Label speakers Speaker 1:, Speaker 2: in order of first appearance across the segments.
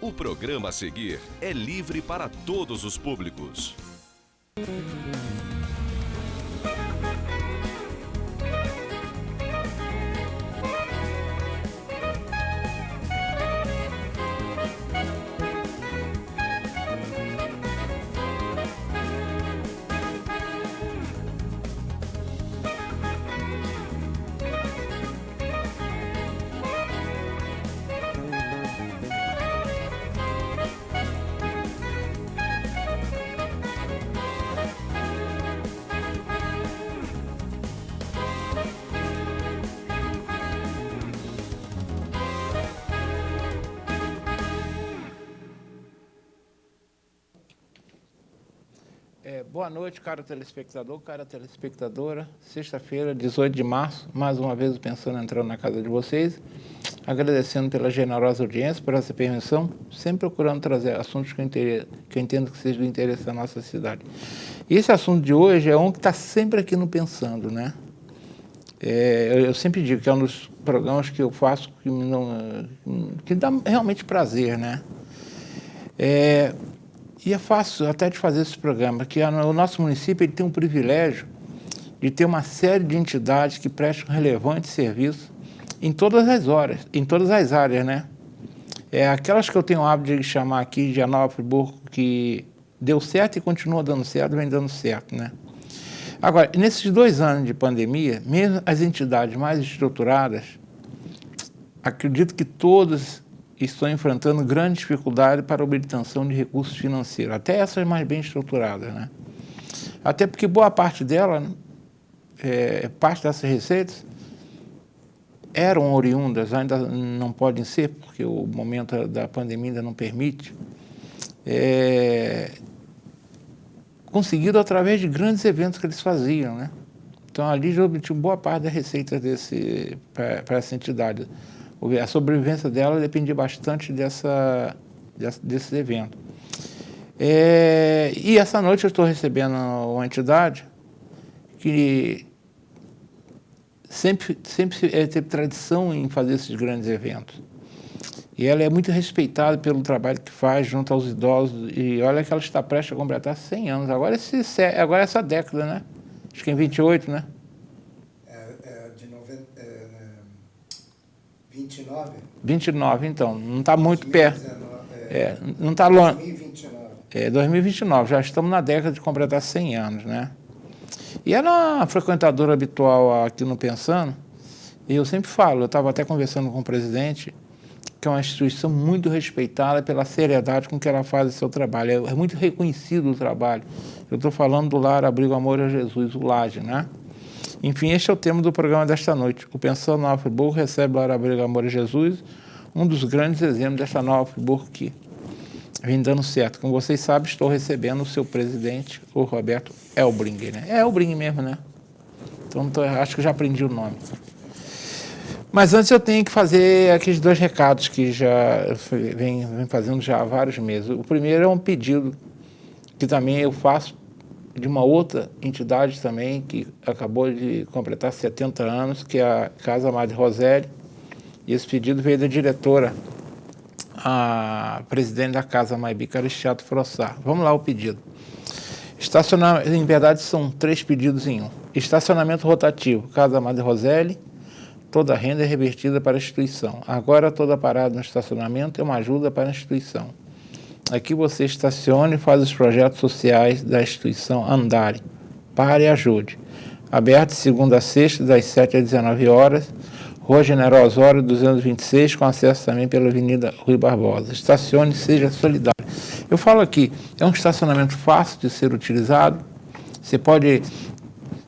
Speaker 1: O programa a seguir é livre para todos os públicos.
Speaker 2: Boa noite, caro telespectador, cara telespectadora. Sexta-feira, 18 de março, mais uma vez o Pensando entrando na casa de vocês, agradecendo pela generosa audiência, por essa permissão, sempre procurando trazer assuntos que eu entendo que sejam do interesse da nossa cidade. E esse assunto de hoje é um que está sempre aqui no Pensando, né? Eu sempre digo que é um dos programas que eu faço que dá realmente prazer, né? E é fácil até de fazer esse programa, que o nosso município ele tem um privilégio de ter uma série de entidades que prestam relevante serviço em todas as áreas, né? Aquelas que eu tenho o hábito de chamar aqui de Nova Friburgo, que deu certo e continua dando certo, vem dando certo, né? Agora, nesses 2 anos de pandemia, mesmo as entidades mais estruturadas, acredito que todas estão enfrentando grande dificuldade para a obtenção de recursos financeiros, até essas mais bem estruturadas, né? Até porque boa parte dela, parte dessas receitas, eram oriundas, ainda não podem ser, porque o momento da pandemia ainda não permite, conseguido através de grandes eventos que eles faziam, né? Então, ali já obtinham boa parte da receita para essa entidade. A sobrevivência dela dependia bastante desse evento. E essa noite eu estou recebendo uma entidade que sempre teve tradição em fazer esses grandes eventos. E ela é muito respeitada pelo trabalho que faz junto aos idosos. E olha que ela está prestes a completar 100 anos. Agora essa década, né? Acho que em 28, né? 29, então, não está muito perto. Não está longe. 2029. 2029, já estamos na década de completar 100 anos, né? E ela é uma frequentadora habitual aqui no Pensando, e eu sempre falo, eu estava até conversando com o presidente, que é uma instituição muito respeitada pela seriedade com que ela faz o seu trabalho. É muito reconhecido o trabalho. Eu estou falando do Lar Abrigo Amor a Jesus, o Laje, né? Enfim, este é o tema do programa desta noite. O Pensando Nova Friburgo recebe o Lar Abrigo Amor a Jesus, um dos grandes exemplos desta Nova Friburgo que vem dando certo. Como vocês sabem, estou recebendo o seu presidente, o Roberto Elbringer, né? É Elbringer mesmo, né? Então, acho que já aprendi o nome. Mas antes eu tenho que fazer aqueles 2 recados que já vem fazendo já há vários meses. O primeiro é um pedido que também eu faço de uma outra entidade também, que acabou de completar 70 anos, que é a Casa Madre Rosélia. E esse pedido veio da diretora, a presidente da Casa Maibi Caristiato Frossar. Vamos lá o pedido. Estacionamento, em verdade são 3 pedidos em um. Estacionamento rotativo, Casa Madre Rosélia, toda a renda é revertida para a instituição. Agora toda parada no estacionamento é uma ajuda para a instituição. Aqui você estacione e faz os projetos sociais da instituição andarem. Pare e ajude. Aberto de segunda a sexta, das 7 às 19 horas. Rua General Osório, 226, com acesso também pela Avenida Rui Barbosa. Estacione e seja solidário. Eu falo aqui, é um estacionamento fácil de ser utilizado. Você pode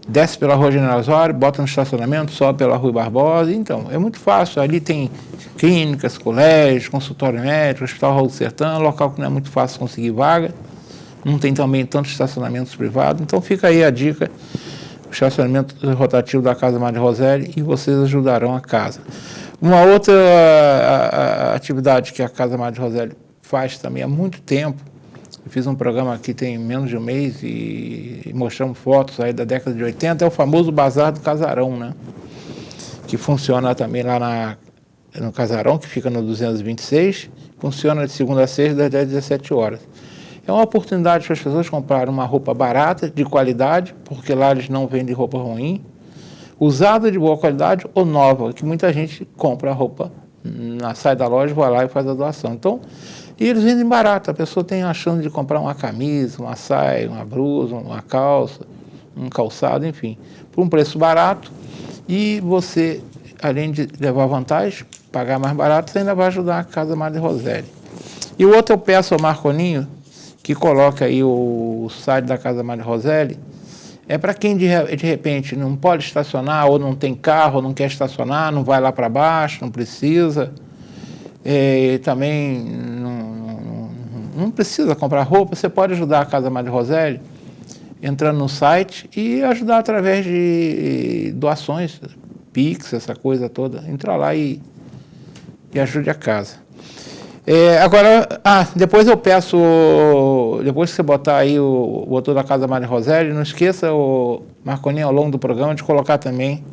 Speaker 2: desce pela Rua General Osório, bota no estacionamento, sobe pela Rui Barbosa. Então, é muito fácil. Ali tem clínicas, colégios, consultório médico, Hospital Raul Sertã, local que não é muito fácil conseguir vaga. Não tem também tantos estacionamentos privados. Então, fica aí a dica, o estacionamento rotativo da Casa Madre Rosélia, e vocês ajudarão a casa. Uma outra atividade que a Casa Madre Rosélia faz também há muito tempo, eu fiz um programa aqui tem menos de um mês e mostramos fotos aí da década de 80, é o famoso Bazar do Casarão, né? Que funciona também lá no Casarão, que fica no 226, Funciona de segunda a sexta, das 10 às 17 horas. É uma oportunidade para as pessoas comprarem uma roupa barata, de qualidade, porque lá eles não vendem roupa ruim, usada de boa qualidade ou nova, que muita gente compra a roupa, sai da loja, vai lá e faz a doação. Então, e eles vendem barato, a pessoa tem a chance de comprar uma camisa, uma saia, uma blusa, uma calça, um calçado, enfim, por um preço barato, e você, além de levar vantagem, pagar mais barato, você ainda vai ajudar a Casa Madre Rosélia. E o outro eu peço ao Marconinho, que coloca aí o site da Casa Madre Rosélia, é para quem de repente não pode estacionar, ou não tem carro, ou não quer estacionar, não vai lá para baixo, não precisa, também não precisa comprar roupa, você pode ajudar a Casa Madre Rosélia entrando no site e ajudar através de doações, Pix, essa coisa toda. Entra lá e ajude a casa. Agora, depois eu peço, depois que você botar aí o botão da Casa Madre Rosélia, não esqueça, o Marconinho, ao longo do programa, de colocar também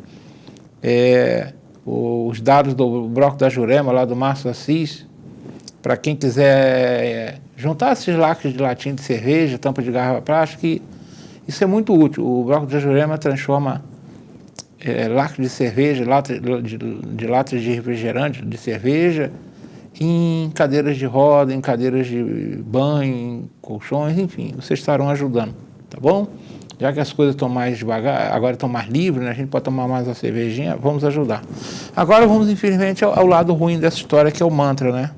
Speaker 2: os dados do bloco da Jurema, lá do Márcio Assis, para quem quiser juntar esses lacres de latinha de cerveja, tampa de garrafa plástica, isso é muito útil. O bloco da Jurema transforma lacre de cerveja, de latas de refrigerante, de cerveja, em cadeiras de roda, em cadeiras de banho, em colchões, enfim, vocês estarão ajudando, tá bom? Já que as coisas estão mais devagar, agora estão mais livres, né? A gente pode tomar mais uma cervejinha, vamos ajudar. Agora vamos, infelizmente, ao lado ruim dessa história, que é o mantra, né?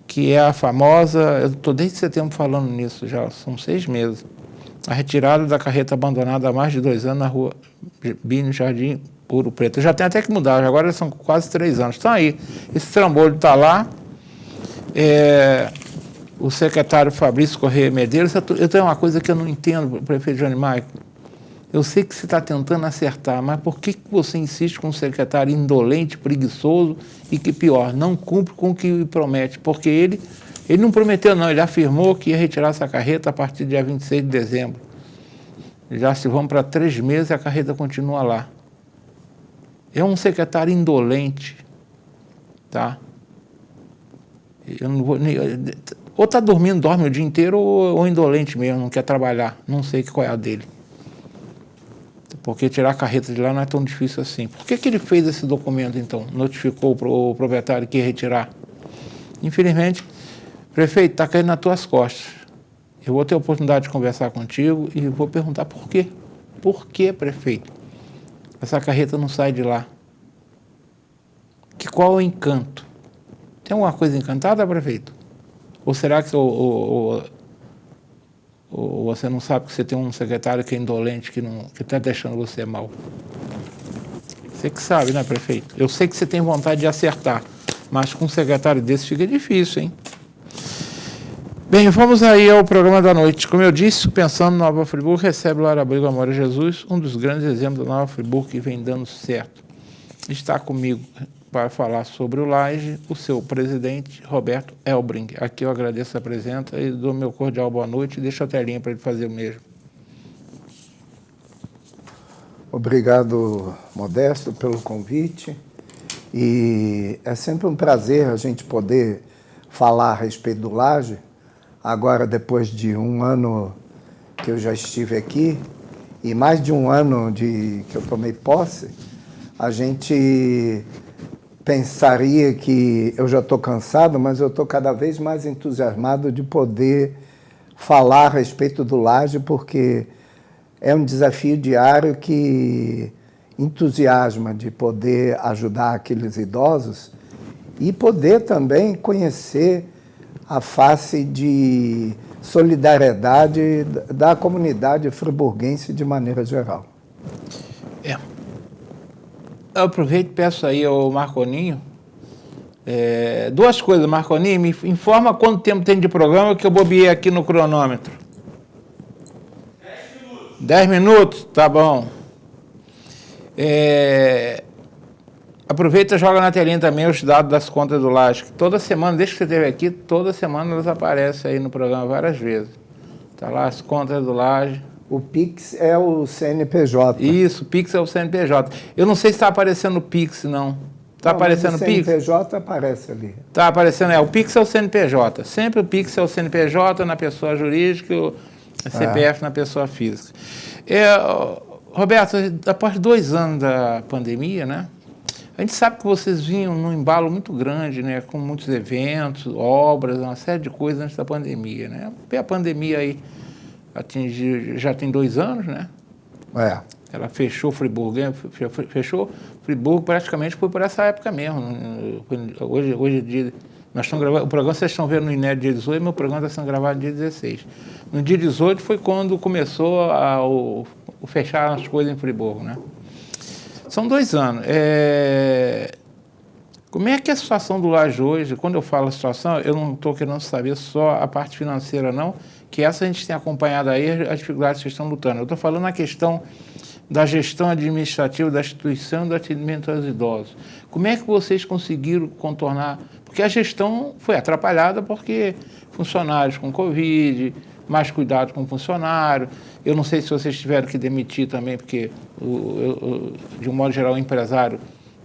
Speaker 2: Que é a famosa, eu estou desde setembro falando nisso já, são 6 meses, a retirada da carreta abandonada há mais de 2 anos na rua Bino Jardim, Ouro Preto. Já tem até que mudar, agora são quase 3 anos. Então aí, esse trambolho está lá, o secretário Fabrício Correia Medeiros, eu tenho uma coisa que eu não entendo, prefeito Johnny Michael, eu sei que você está tentando acertar, mas por que você insiste com um secretário indolente, preguiçoso e que, pior, não cumpre com o que promete? Porque ele não prometeu não, ele afirmou que ia retirar essa carreta a partir do dia 26 de dezembro. Já se vão para 3 meses e a carreta continua lá. É um secretário indolente, tá? Eu não vou nem, ou está dormindo, dorme o dia inteiro, ou indolente mesmo, não quer trabalhar. Não sei qual é a dele. Porque tirar a carreta de lá não é tão difícil assim. Por que ele fez esse documento, então? Notificou o proprietário que ia retirar? Infelizmente, prefeito, está caindo nas tuas costas. Eu vou ter a oportunidade de conversar contigo e vou perguntar por quê. Por que, prefeito? Essa carreta não sai de lá. Qual é o encanto? Tem alguma coisa encantada, prefeito? Ou será que você não sabe que você tem um secretário que é indolente, que está deixando você mal? Você que sabe, né, prefeito? Eu sei que você tem vontade de acertar, mas com um secretário desse fica difícil, hein? Bem, vamos aí ao programa da noite. Como eu disse, Pensando Nova Friburgo recebe Lar Abrigo Amor a Jesus, um dos grandes exemplos da Nova Friburgo que vem dando certo. Está comigo para falar sobre o Laje, o seu presidente, Roberto Elbring. Aqui eu agradeço a presença e dou meu cordial boa noite e deixo a telinha para ele fazer o mesmo.
Speaker 3: Obrigado, Modesto, pelo convite. E é sempre um prazer a gente poder falar a respeito do Laje. Agora, depois de 1 ano que eu já estive aqui, e mais de 1 ano que eu tomei posse, a gente pensaria que eu já estou cansado, mas eu estou cada vez mais entusiasmado de poder falar a respeito do Laje, porque é um desafio diário que entusiasma de poder ajudar aqueles idosos e poder também conhecer a face de solidariedade da comunidade friburguense de maneira geral.
Speaker 2: Eu aproveito e peço aí ao Marconinho, 2 coisas, Marconinho, me informa quanto tempo tem de programa que eu bobeei aqui no cronômetro.
Speaker 4: 10 minutos.
Speaker 2: 10 minutos? Tá bom. Aproveita e joga na telinha também os dados das contas do Laje. Toda semana, desde que você esteve aqui, toda semana elas aparecem aí no programa várias vezes. Tá lá as contas do Laje.
Speaker 3: O Pix é o CNPJ.
Speaker 2: Isso, o Pix é o CNPJ. Eu não sei se está aparecendo o Pix, não. Está aparecendo o Pix?
Speaker 3: O CNPJ aparece ali.
Speaker 2: Está aparecendo, o Pix é o CNPJ. Sempre o Pix é o CNPJ na pessoa jurídica e o CPF na pessoa física. Roberto, após 2 anos da pandemia, né? A gente sabe que vocês vinham num embalo muito grande, né? Com muitos eventos, obras, uma série de coisas antes da pandemia, né? A pandemia aí já tem 2 anos, né? Ela fechou Friburgo, praticamente foi por essa época mesmo. Hoje é dia, nós estamos gravando, o programa vocês estão vendo no Inédito dia 18, meu programa está sendo gravado dia 16. No dia 18 foi quando começou o fechar as coisas em Friburgo, né? São 2 anos. Como é que é a situação do Laje hoje? Quando eu falo a situação, eu não estou querendo saber só a parte financeira, não, que essa a gente tem acompanhado aí, as dificuldades que vocês estão lutando. Eu estou falando a questão da gestão administrativa da instituição do atendimento aos idosos. Como é que vocês conseguiram contornar? Porque a gestão foi atrapalhada porque funcionários com Covid, mais cuidado com o funcionário. Eu não sei se vocês tiveram que demitir também, porque, de um modo geral, o empresário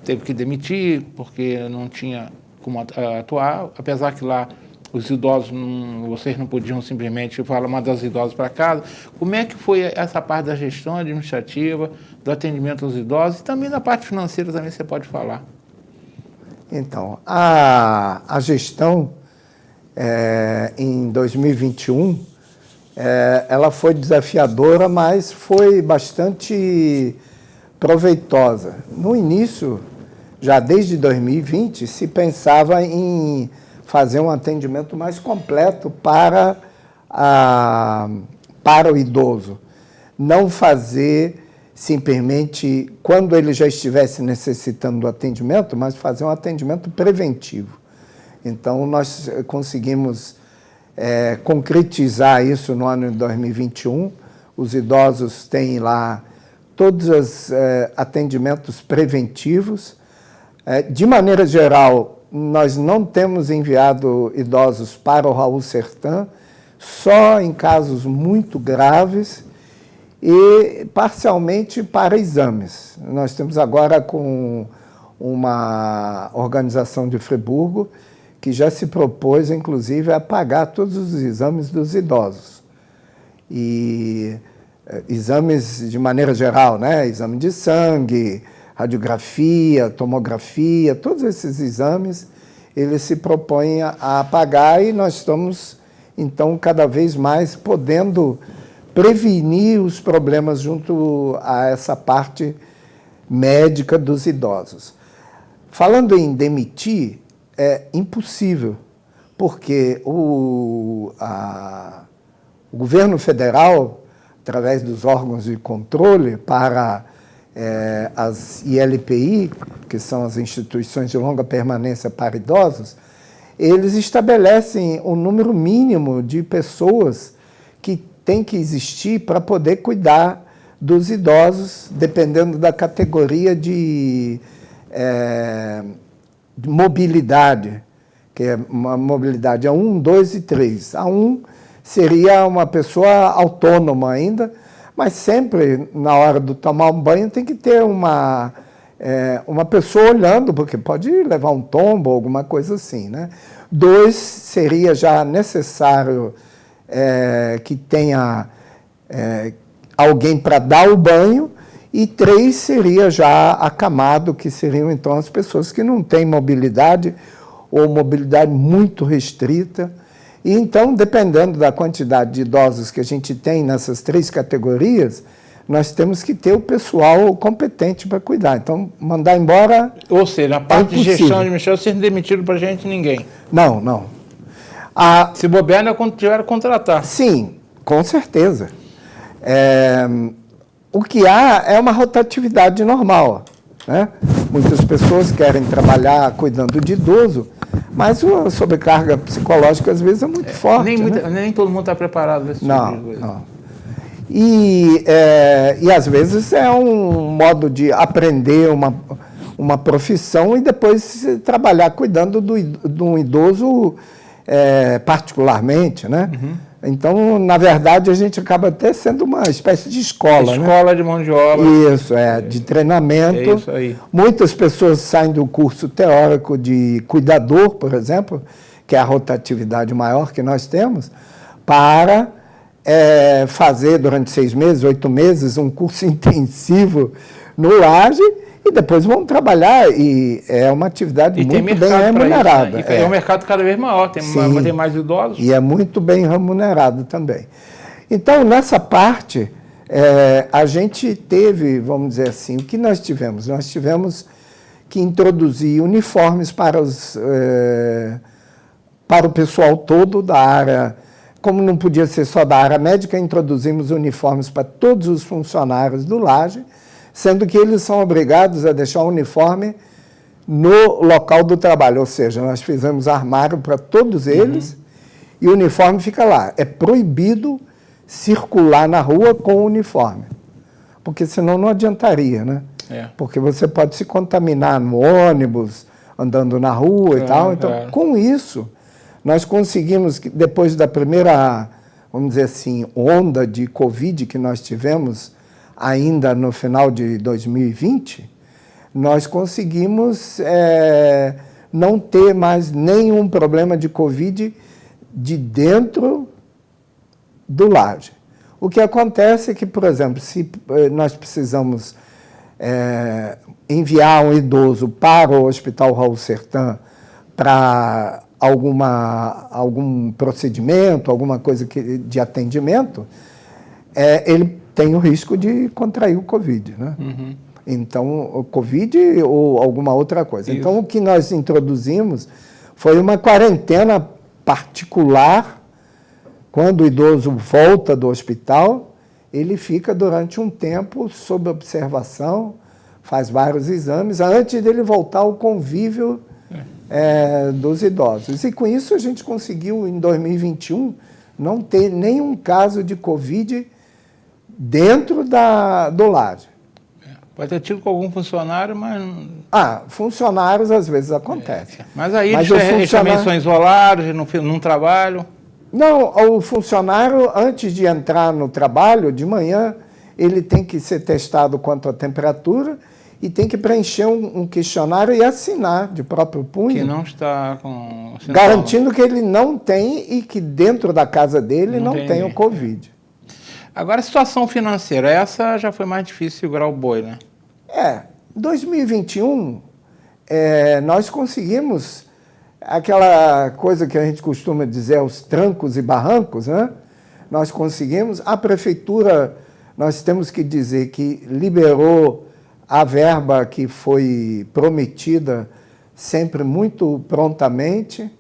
Speaker 2: teve que demitir, porque não tinha como atuar, apesar que lá os idosos, vocês não podiam simplesmente mandar os idosos para casa. Como é que foi essa parte da gestão administrativa, do atendimento aos idosos e também da parte financeira também você pode falar?
Speaker 3: Então, a gestão em 2021, ela foi desafiadora, mas foi bastante proveitosa. No início, já desde 2020, se pensava em fazer um atendimento mais completo para o idoso. Não fazer simplesmente quando ele já estivesse necessitando do atendimento, mas fazer um atendimento preventivo. Então, nós conseguimos concretizar isso no ano de 2021. Os idosos têm lá todos os atendimentos preventivos. De maneira geral, nós não temos enviado idosos para o Raul Sertã, só em casos muito graves e parcialmente para exames. Nós temos agora com uma organização de Friburgo que já se propôs, inclusive, a pagar todos os exames dos idosos. E exames de maneira geral, né? Exame de sangue, radiografia, tomografia, todos esses exames, eles se propõem a pagar e nós estamos, então, cada vez mais podendo prevenir os problemas junto a essa parte médica dos idosos. Falando em demitir, é impossível, porque o governo federal, através dos órgãos de controle para as ILPI, que são as instituições de longa permanência para idosos, eles estabelecem um número mínimo de pessoas que tem que existir para poder cuidar dos idosos, dependendo da categoria de mobilidade, que é uma mobilidade a 1, 2 e 3. A 1 seria uma pessoa autônoma ainda, mas sempre, na hora de tomar um banho, tem que ter uma pessoa olhando, porque pode levar um tombo ou alguma coisa assim, né? 2, seria já necessário que tenha alguém para dar o banho, e 3 seria já acamado, que seriam, então, as pessoas que não têm mobilidade ou mobilidade muito restrita. E, então, dependendo da quantidade de idosos que a gente tem nessas 3 categorias, nós temos que ter o pessoal competente para cuidar. Então, mandar embora...
Speaker 2: Ou seja, a parte de gestão administrativa, vocês não demitiram para a gente ninguém?
Speaker 3: Não, não.
Speaker 2: Se bobear, ainda tiveram que contratar.
Speaker 3: Sim, com certeza. O que há é uma rotatividade normal, né? Muitas pessoas querem trabalhar cuidando de idoso, mas a sobrecarga psicológica, às vezes, é muito forte.
Speaker 2: Nem todo mundo está preparado para esse tipo de coisa.
Speaker 3: Não. E, às vezes, é um modo de aprender uma profissão e depois trabalhar cuidando de um idoso particularmente, né? Então, na verdade, a gente acaba até sendo uma espécie de escola.
Speaker 2: Escola, né? De mão de obra.
Speaker 3: Isso, de treinamento.
Speaker 2: É isso aí.
Speaker 3: Muitas pessoas saem do curso teórico de cuidador, por exemplo, que é a rotatividade maior que nós temos, para fazer durante 6 meses, 8 meses, um curso intensivo no Laje, e depois vão trabalhar, e é uma atividade muito bem remunerada.
Speaker 2: Isso, né? E é um mercado cada vez maior, tem mais idosos.
Speaker 3: E é muito bem remunerado também. Então, nessa parte, a gente teve, vamos dizer assim, o que nós tivemos? Nós tivemos que introduzir uniformes para o pessoal todo da área. Como não podia ser só da área médica, introduzimos uniformes para todos os funcionários do Laje, sendo que eles são obrigados a deixar o uniforme no local do trabalho. Ou seja, nós fizemos armário para todos eles e o uniforme fica lá. É proibido circular na rua com o uniforme, porque senão não adiantaria, né? Porque você pode se contaminar no ônibus, andando na rua e tal. Então, com isso, nós conseguimos, depois da primeira, vamos dizer assim, onda de Covid que nós tivemos, ainda no final de 2020, nós conseguimos não ter mais nenhum problema de Covid de dentro do Laje. O que acontece é que, por exemplo, se nós precisamos enviar um idoso para o Hospital Raul Sertã para algum procedimento, alguma coisa de atendimento, ele tem o risco de contrair o Covid, né? Então, o Covid ou alguma outra coisa. Isso. Então, o que nós introduzimos foi uma quarentena particular. Quando o idoso volta do hospital, ele fica durante um tempo sob observação, faz vários exames, antes dele voltar ao convívio dos idosos. E com isso a gente conseguiu, em 2021, não ter nenhum caso de Covid dentro do Laje.
Speaker 2: Pode ter tido com algum funcionário, mas...
Speaker 3: funcionários às vezes acontece.
Speaker 2: Mas aí eles também são isolados, não trabalham?
Speaker 3: Não, o funcionário, antes de entrar no trabalho, de manhã, ele tem que ser testado quanto à temperatura e tem que preencher um questionário e assinar de próprio punho.
Speaker 2: Que não está com...
Speaker 3: Garantindo que ele não tem e que dentro da casa dele não tem o Covid.
Speaker 2: Agora, a situação financeira, essa já foi mais difícil segurar o boi, né?
Speaker 3: Em 2021, nós conseguimos aquela coisa que a gente costuma dizer, aos trancos e barrancos, né? Nós conseguimos. A prefeitura, nós temos que dizer que liberou a verba que foi prometida sempre muito prontamente.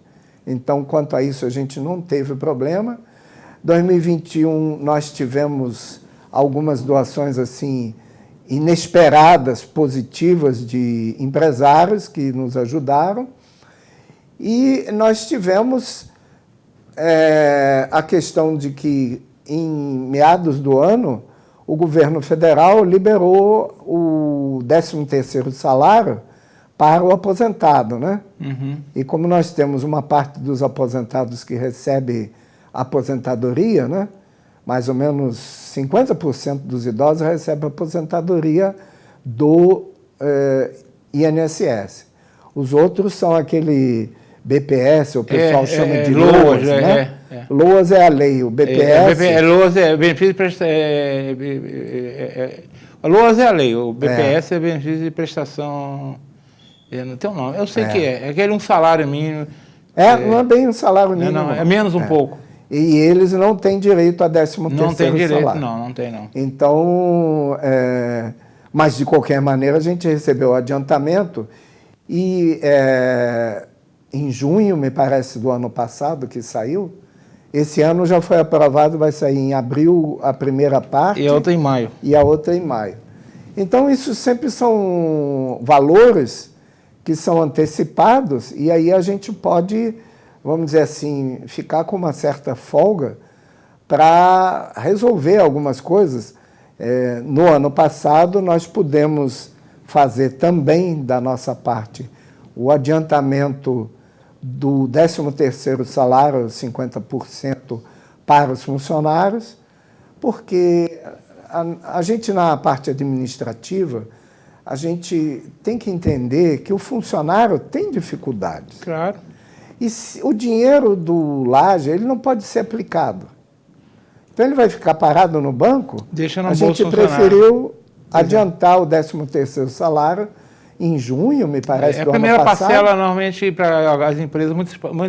Speaker 3: Então, quanto a isso, a gente não teve problema. 2021, nós tivemos algumas doações assim inesperadas, positivas, de empresários que nos ajudaram. E nós tivemos a questão de que, em meados do ano, o governo federal liberou o 13º salário para o aposentado, né? E como nós temos uma parte dos aposentados que recebe aposentadoria, né? Mais ou menos 50% dos idosos recebem aposentadoria do INSS. Os outros são aquele BPS, o pessoal chama de LOAS, né? LOAS é a lei, o BPS...
Speaker 2: LOAS é benefício de prestação... LOAS é a lei, o BPS é benefício de prestação... Não tem um nome, eu sei que é aquele um salário mínimo...
Speaker 3: não é bem um salário mínimo.
Speaker 2: Não, é menos um pouco.
Speaker 3: E eles não têm direito a 13º
Speaker 2: Não tem direito,
Speaker 3: salário.
Speaker 2: não tem não.
Speaker 3: Então, mas de qualquer maneira a gente recebeu o adiantamento e em junho, me parece, do ano passado que saiu, esse ano já foi aprovado, vai sair em abril a primeira parte.
Speaker 2: E a outra em maio.
Speaker 3: E a outra em maio. Então, isso sempre são valores que são antecipados e aí a gente pode, vamos dizer assim, ficar com uma certa folga para resolver algumas coisas. No ano passado, nós pudemos fazer também, da nossa parte, o adiantamento do 13º salário, 50% para os funcionários, porque a gente, na parte administrativa, a gente tem que entender que o funcionário tem dificuldades.
Speaker 2: Claro.
Speaker 3: E o dinheiro do Laje, ele não pode ser aplicado. Então, ele vai ficar parado no banco.
Speaker 2: Deixa no
Speaker 3: a gente
Speaker 2: bolso
Speaker 3: preferiu adiantar o 13º salário em junho, me parece, do ano passado.
Speaker 2: A primeira parcela, normalmente, para as empresas,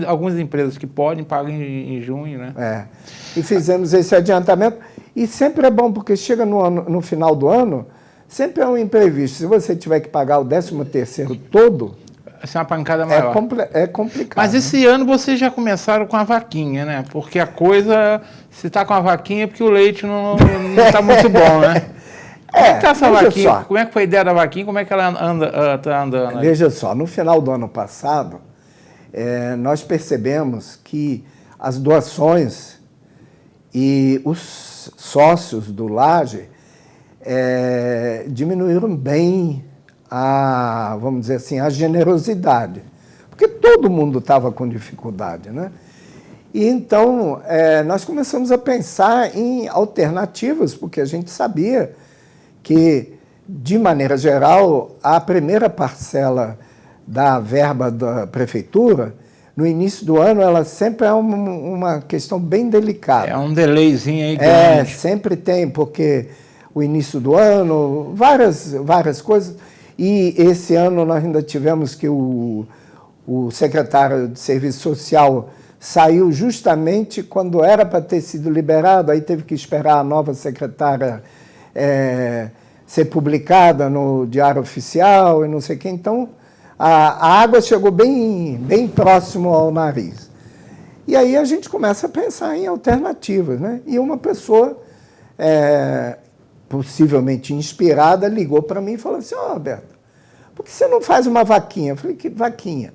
Speaker 2: algumas empresas que podem, pagam em junho, né?
Speaker 3: E fizemos esse adiantamento. E sempre é bom, porque chega no final do ano, sempre é um imprevisto. Se você tiver que pagar o 13º todo...
Speaker 2: Essa é uma pancada maior.
Speaker 3: É complicado.
Speaker 2: Mas esse ano vocês já começaram com a vaquinha, né? Porque a coisa, se está com a vaquinha, é porque o leite não está muito bom, né? Como é que está essa vaquinha?
Speaker 3: Só.
Speaker 2: Como é que foi a ideia da vaquinha? Como é que ela está andando? Aí?
Speaker 3: Veja só, no final do ano passado, nós percebemos que as doações e os sócios do Laje diminuíram bem vamos dizer assim, a generosidade, porque todo mundo estava com dificuldade, né? E então nós começamos a pensar em alternativas, porque a gente sabia que, de maneira geral, a primeira parcela da verba da prefeitura, no início do ano, ela sempre é uma questão bem delicada.
Speaker 2: É um delayzinho aí grande.
Speaker 3: Sempre tem, porque o início do ano, várias coisas. E esse ano nós ainda tivemos que o secretário de Serviço Social saiu justamente quando era para ter sido liberado, aí teve que esperar a nova secretária ser publicada no Diário Oficial e não sei o quê. Então, a água chegou bem próximo ao nariz. E aí a gente começa a pensar em alternativas, né? E uma pessoa, possivelmente inspirada, ligou para mim e falou assim: Roberto, por que você não faz uma vaquinha? Eu falei: que vaquinha?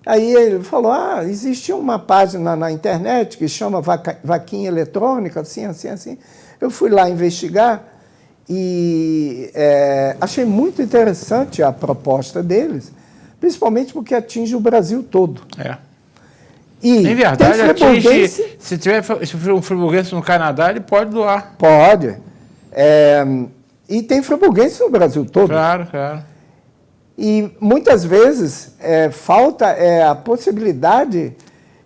Speaker 3: Aí ele falou: existia uma página na internet que chama Vaquinha Eletrônica, assim. Eu fui lá investigar e achei muito interessante a proposta deles, principalmente porque atinge o Brasil todo. E
Speaker 2: em verdade, atinge, se tiver um friburguense no Canadá, ele pode doar.
Speaker 3: Pode. E tem friburguense no Brasil todo.
Speaker 2: Claro.
Speaker 3: E muitas vezes falta a possibilidade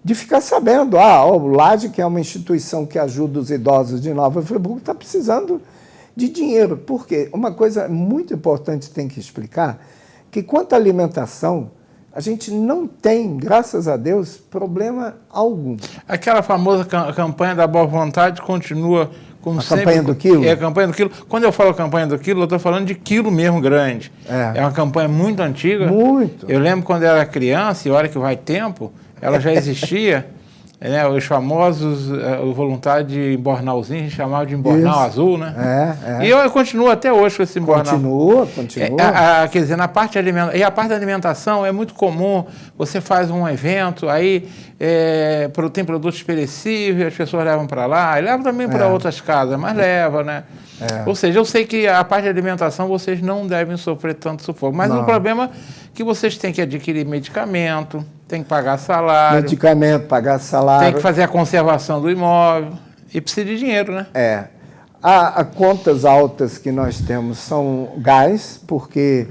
Speaker 3: de ficar sabendo, o Laje, que é uma instituição que ajuda os idosos de Nova Friburgo, está precisando de dinheiro. Por quê? Uma coisa muito importante tem que explicar, que quanto à alimentação, a gente não tem, graças a Deus, problema algum.
Speaker 2: Aquela famosa campanha da boa vontade continua como sempre. A
Speaker 3: campanha do quilo?
Speaker 2: A campanha do quilo. Quando eu falo campanha do quilo, eu estou falando de quilo mesmo grande. É uma campanha muito antiga.
Speaker 3: Muito.
Speaker 2: Eu lembro quando eu era criança, e olha que vai tempo, ela já existia. Os famosos, o voluntário de embornalzinho, a gente chamava de embornal azul, né? E eu continuo até hoje com esse embornal.
Speaker 3: Continua.
Speaker 2: Quer dizer, na parte e a parte da alimentação é muito comum, você faz um evento, aí tem produtos perecíveis, as pessoas levam para lá, e levam também para outras casas, mas leva, né? Ou seja, eu sei que a parte de alimentação vocês não devem sofrer tanto sufoco, mas o problema é que vocês têm que adquirir medicamento, tem que pagar salário.
Speaker 3: Pagar salário.
Speaker 2: Tem que fazer a conservação do imóvel. E precisa de dinheiro, né?
Speaker 3: As contas altas que nós temos são gás, porque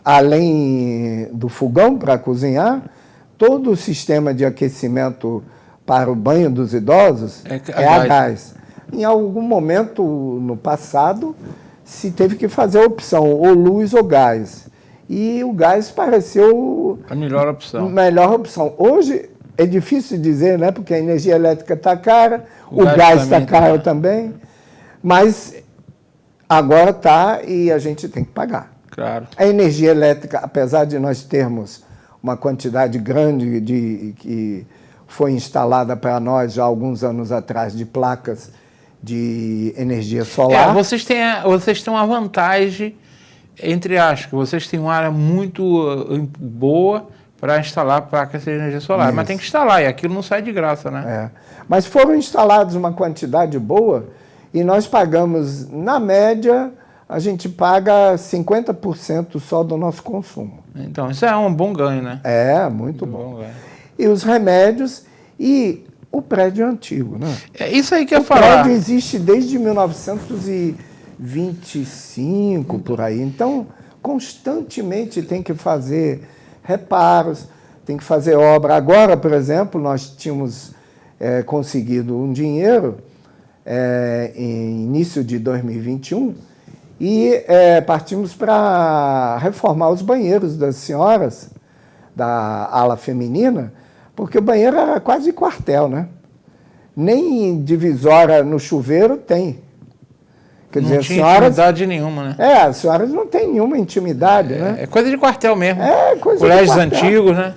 Speaker 3: além do fogão para cozinhar, todo o sistema de aquecimento para o banho dos idosos é a gás. Em algum momento no passado, se teve que fazer a opção, ou luz ou gás. E o gás pareceu
Speaker 2: a melhor opção.
Speaker 3: Hoje é difícil dizer, né? Porque a energia elétrica está cara, o gás está caro também, mas agora está e a gente tem que pagar.
Speaker 2: Claro.
Speaker 3: A energia elétrica, apesar de nós termos uma quantidade grande que foi instalada para nós já há alguns anos atrás de placas de energia solar.
Speaker 2: Vocês têm uma vantagem, entre aspas, vocês têm uma área muito boa para instalar placas de energia solar. Mas tem que instalar, e aquilo não sai de graça, né?
Speaker 3: Mas foram instalados uma quantidade boa e nós pagamos, na média, a gente paga 50% só do nosso consumo.
Speaker 2: Então, isso é um bom ganho, né?
Speaker 3: Muito bom.
Speaker 2: Ganho.
Speaker 3: E os remédios, e o prédio antigo, né?
Speaker 2: É isso aí que eu ia
Speaker 3: O
Speaker 2: falar.
Speaker 3: prédio existe desde 1925, por aí. Então, constantemente tem que fazer reparos, tem que fazer obra. Agora, por exemplo, nós tínhamos conseguido um dinheiro em início de 2021 e partimos para reformar os banheiros das senhoras da ala feminina, porque o banheiro era quase quartel, né? Nem divisória no chuveiro tem. Quer dizer,
Speaker 2: Não tinha intimidade nenhuma, né?
Speaker 3: as senhoras não têm nenhuma intimidade, né?
Speaker 2: É coisa de quartel mesmo.
Speaker 3: Coisa
Speaker 2: Colégios
Speaker 3: de quartel.
Speaker 2: antigos, né?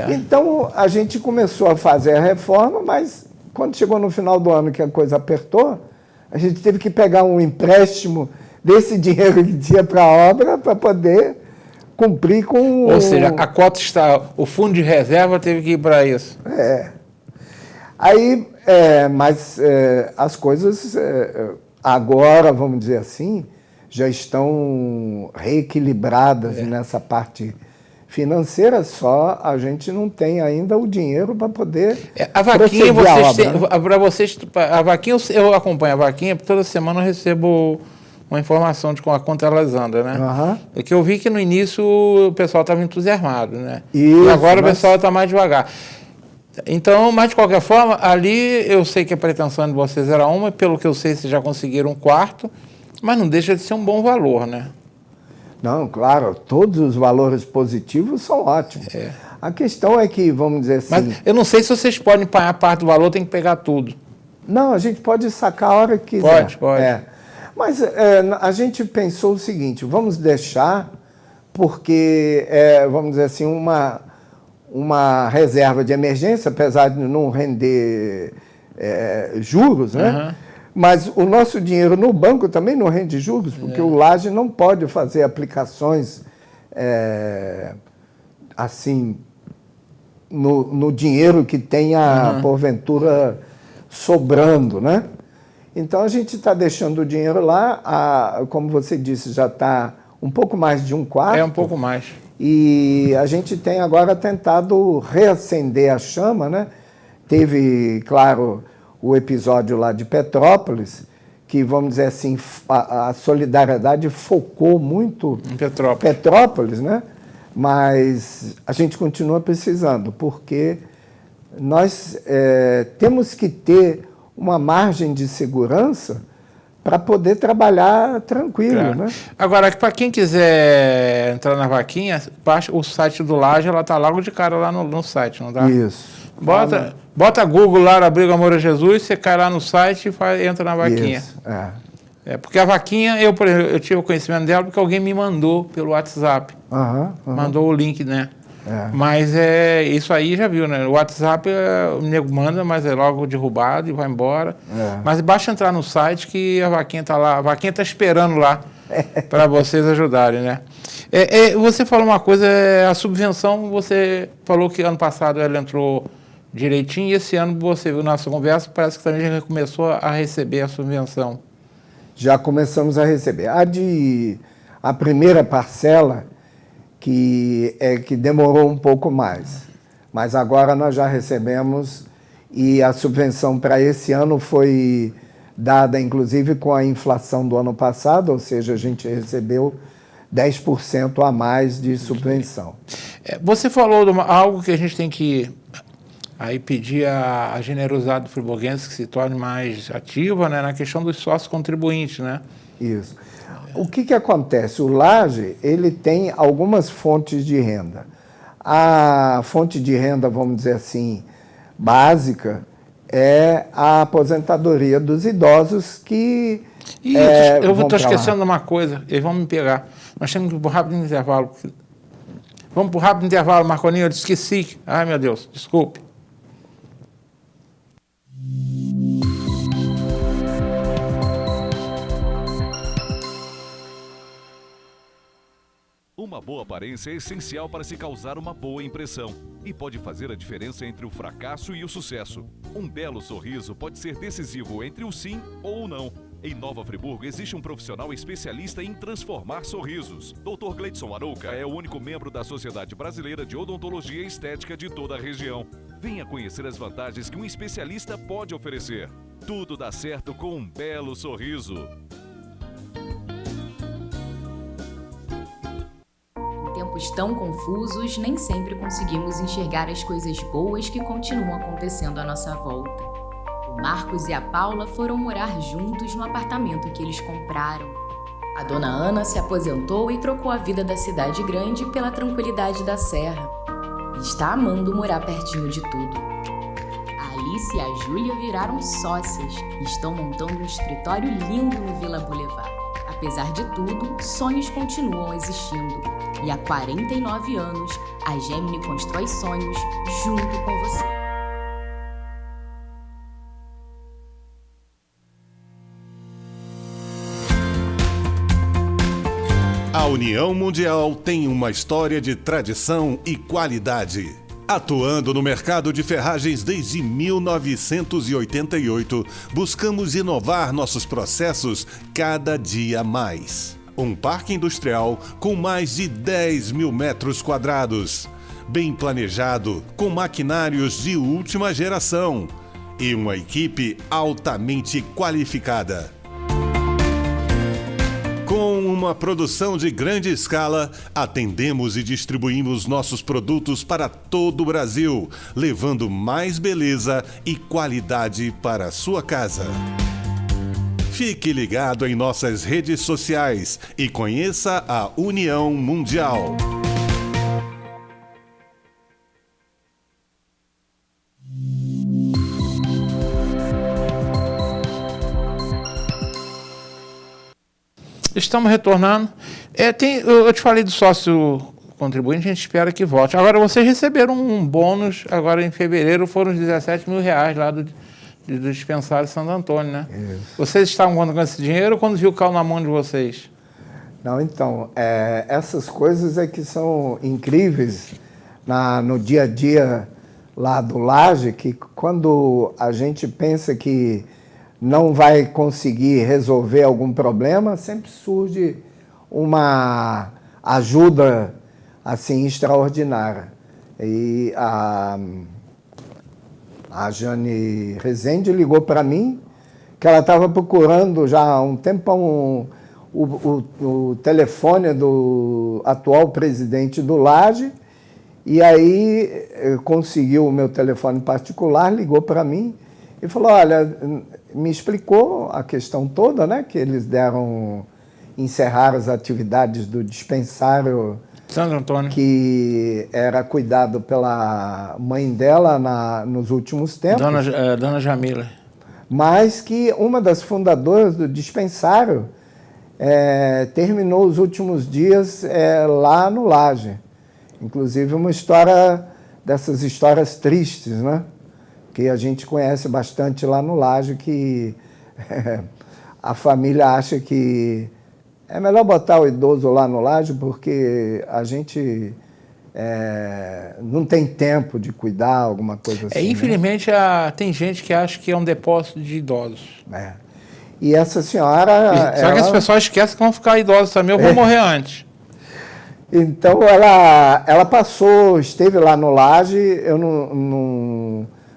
Speaker 3: Então, a gente começou a fazer a reforma, mas quando chegou no final do ano que a coisa apertou, a gente teve que pegar um empréstimo desse dinheiro que tinha para a obra para poder cumprir com...
Speaker 2: Ou seja, a cota está... O fundo de reserva teve que ir para isso.
Speaker 3: Aí, mas as coisas agora, vamos dizer assim, já estão reequilibradas nessa parte financeira, só a gente não tem ainda o dinheiro para poder
Speaker 2: A vaquinha,
Speaker 3: para
Speaker 2: vocês, a vaquinha, eu acompanho a vaquinha, toda semana eu recebo uma informação de quanto elas andam, né? É que eu vi que no início o pessoal estava entusiasmado, né?
Speaker 3: Isso,
Speaker 2: e agora o pessoal está mais devagar. Então, mas de qualquer forma, ali eu sei que a pretensão de vocês era uma, pelo que eu sei, vocês já conseguiram um quarto, mas não deixa de ser um bom valor, né?
Speaker 3: Não, claro, todos os valores positivos são ótimos. A questão é que, vamos dizer assim...
Speaker 2: Mas eu não sei se vocês podem pagar parte do valor, tem que pegar tudo.
Speaker 3: Não, a gente pode sacar a hora que quiser.
Speaker 2: Pode.
Speaker 3: Mas a gente pensou o seguinte, vamos deixar, porque, vamos dizer assim, uma reserva de emergência, apesar de não render juros, né? Mas o nosso dinheiro no banco também não rende juros, porque o Laje não pode fazer aplicações assim no dinheiro que tenha, porventura, sobrando, né? Então, a gente está deixando o dinheiro lá, como você disse, já está um pouco mais de um quarto.
Speaker 2: Um pouco mais.
Speaker 3: E a gente tem agora tentado reacender a chama, né? Teve, claro, o episódio lá de Petrópolis, que, vamos dizer assim, a solidariedade focou muito
Speaker 2: em
Speaker 3: Petrópolis, né? Mas a gente continua precisando, porque nós temos que ter uma margem de segurança para poder trabalhar tranquilo, né?
Speaker 2: Agora, para quem quiser entrar na vaquinha, baixa o site do Laje, ela está logo de cara lá no site, não dá?
Speaker 3: Isso.
Speaker 2: Bota Google lá, Abrigo Amor a Jesus, você cai lá no site e entra na vaquinha.
Speaker 3: Isso,
Speaker 2: porque a vaquinha, por exemplo, eu tive o conhecimento dela porque alguém me mandou pelo WhatsApp. Mandou o link, né? Mas isso aí já viu, né? O WhatsApp o nego manda, mas é logo derrubado e vai embora. Mas basta entrar no site que a vaquinha está lá, a vaquinha está esperando lá para vocês ajudarem, né? Você falou uma coisa, a subvenção, você falou que ano passado ela entrou direitinho e esse ano você viu na nossa conversa, parece que também já começou a receber a subvenção.
Speaker 3: Já começamos a receber. A primeira parcela que demorou um pouco mais. Mas agora nós já recebemos e a subvenção para esse ano foi dada, inclusive, com a inflação do ano passado, ou seja, a gente recebeu 10% a mais de subvenção.
Speaker 2: Você falou de algo que a gente tem que aí pedir a generosidade do friburguense que se torne mais ativa, né, na questão dos sócios contribuintes, né?
Speaker 3: Isso. O que acontece? O Laje, ele tem algumas fontes de renda. A fonte de renda, vamos dizer assim, básica, é a aposentadoria dos idosos que...
Speaker 2: eu estou esquecendo de uma coisa, eles vão me pegar. Nós temos que ir para o rápido intervalo. Vamos para o rápido intervalo, Marconinho, eu esqueci. Ai, meu Deus, desculpe.
Speaker 1: Uma boa aparência é essencial para se causar uma boa impressão e pode fazer a diferença entre o fracasso e o sucesso. Um belo sorriso pode ser decisivo entre o sim ou o não. Em Nova Friburgo existe um profissional especialista em transformar sorrisos. Dr. Gleidson Arouca é o único membro da Sociedade Brasileira de Odontologia e Estética de toda a região. Venha conhecer as vantagens que um especialista pode oferecer. Tudo dá certo com um belo sorriso.
Speaker 4: Em tempos tão confusos, nem sempre conseguimos enxergar as coisas boas que continuam acontecendo à nossa volta. O Marcos e a Paula foram morar juntos no apartamento que eles compraram. A dona Ana se aposentou e trocou a vida da cidade grande pela tranquilidade da serra. E está amando morar pertinho de tudo. A Alice e a Júlia viraram sócias e estão montando um escritório lindo no Vila Boulevard. Apesar de tudo, sonhos continuam existindo. E há 49 anos, a Gemini constrói sonhos junto com você.
Speaker 5: A União Mundial tem uma história de tradição e qualidade. Atuando no mercado de ferragens desde 1988, buscamos inovar nossos processos cada dia mais. Um parque industrial com mais de 10 mil metros quadrados, bem planejado, com maquinários de última geração e uma equipe altamente qualificada. Com uma produção de grande escala, atendemos e distribuímos nossos produtos para todo o Brasil, levando mais beleza e qualidade para a sua casa. Fique ligado em nossas redes sociais e conheça a União Mundial.
Speaker 2: Estamos retornando. Eu te falei do sócio contribuinte, a gente espera que volte. Agora, vocês receberam um bônus, agora em fevereiro, foram os 17 mil reais lá do dispensário Santo Antônio, né? Isso. Vocês estavam contando com esse dinheiro ou quando viu o carro na mão de vocês?
Speaker 3: Não, então, essas coisas é que são incríveis no dia a dia lá do Laje, que quando a gente pensa que não vai conseguir resolver algum problema, sempre surge uma ajuda assim extraordinária. E a Jane Rezende ligou para mim que ela estava procurando já há um tempão o telefone do atual presidente do Laje, e aí conseguiu o meu telefone particular, ligou para mim e falou, olha, me explicou a questão toda, né, que eles encerraram as atividades do dispensário
Speaker 2: Santo Antônio,
Speaker 3: que era cuidado pela mãe dela nos últimos tempos.
Speaker 2: Dona Jamila.
Speaker 3: Mas que uma das fundadoras do dispensário terminou os últimos dias lá no Laje. Inclusive uma história dessas histórias tristes, né? Que a gente conhece bastante lá no Laje, que a família acha que é melhor botar o idoso lá no Laje porque a gente não tem tempo de cuidar, alguma coisa assim.
Speaker 2: Infelizmente, né? Tem gente que acha que é um depósito de idosos.
Speaker 3: E essa senhora...
Speaker 2: Só que as pessoas esquecem que vão ficar idosos também, ou vão morrer antes.
Speaker 3: Então, ela esteve lá no Laje, eu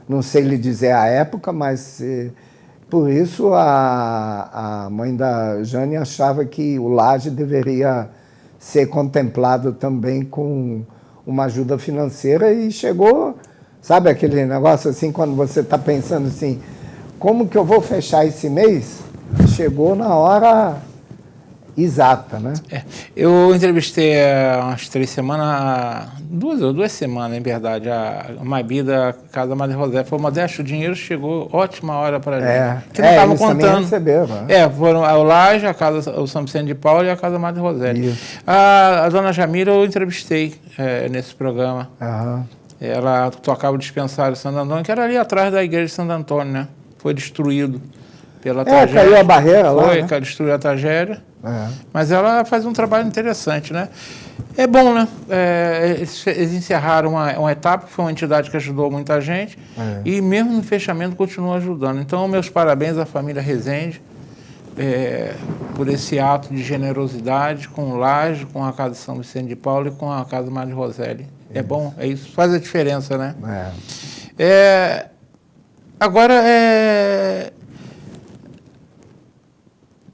Speaker 3: não sei lhe dizer a época, mas por isso a mãe da Jane achava que o Laje deveria ser contemplado também com uma ajuda financeira e chegou, sabe aquele negócio assim, quando você está pensando assim, como que eu vou fechar esse mês? Chegou na hora exata, né?
Speaker 2: Eu entrevistei há umas 3 semanas, duas semanas, em verdade, a Mabi da Casa Madre José. Foi uma dessas, o dinheiro chegou, ótima hora para a gente. Que não estavam contando.
Speaker 3: Receberam, né?
Speaker 2: Foram o Laje, o São Vicente de Paulo e a Casa Madre José. A dona Jamila eu entrevistei nesse programa.
Speaker 3: Uhum.
Speaker 2: Ela tocava o dispensário Santo Antônio, que era ali atrás da igreja de Santo Antônio, né? Foi destruído pela tragédia.
Speaker 3: Caiu a barreira lá,
Speaker 2: né?
Speaker 3: Destruiu
Speaker 2: a tragédia. Mas ela faz um trabalho interessante, né? É bom, né? Eles encerraram uma etapa, que foi uma entidade que ajudou muita gente, e mesmo no fechamento continua ajudando. Então, meus parabéns à família Rezende por esse ato de generosidade com o Laje, com a Casa São Vicente de Paulo e com a Casa Madre Rosélia. É bom, isso faz a diferença, né? Agora,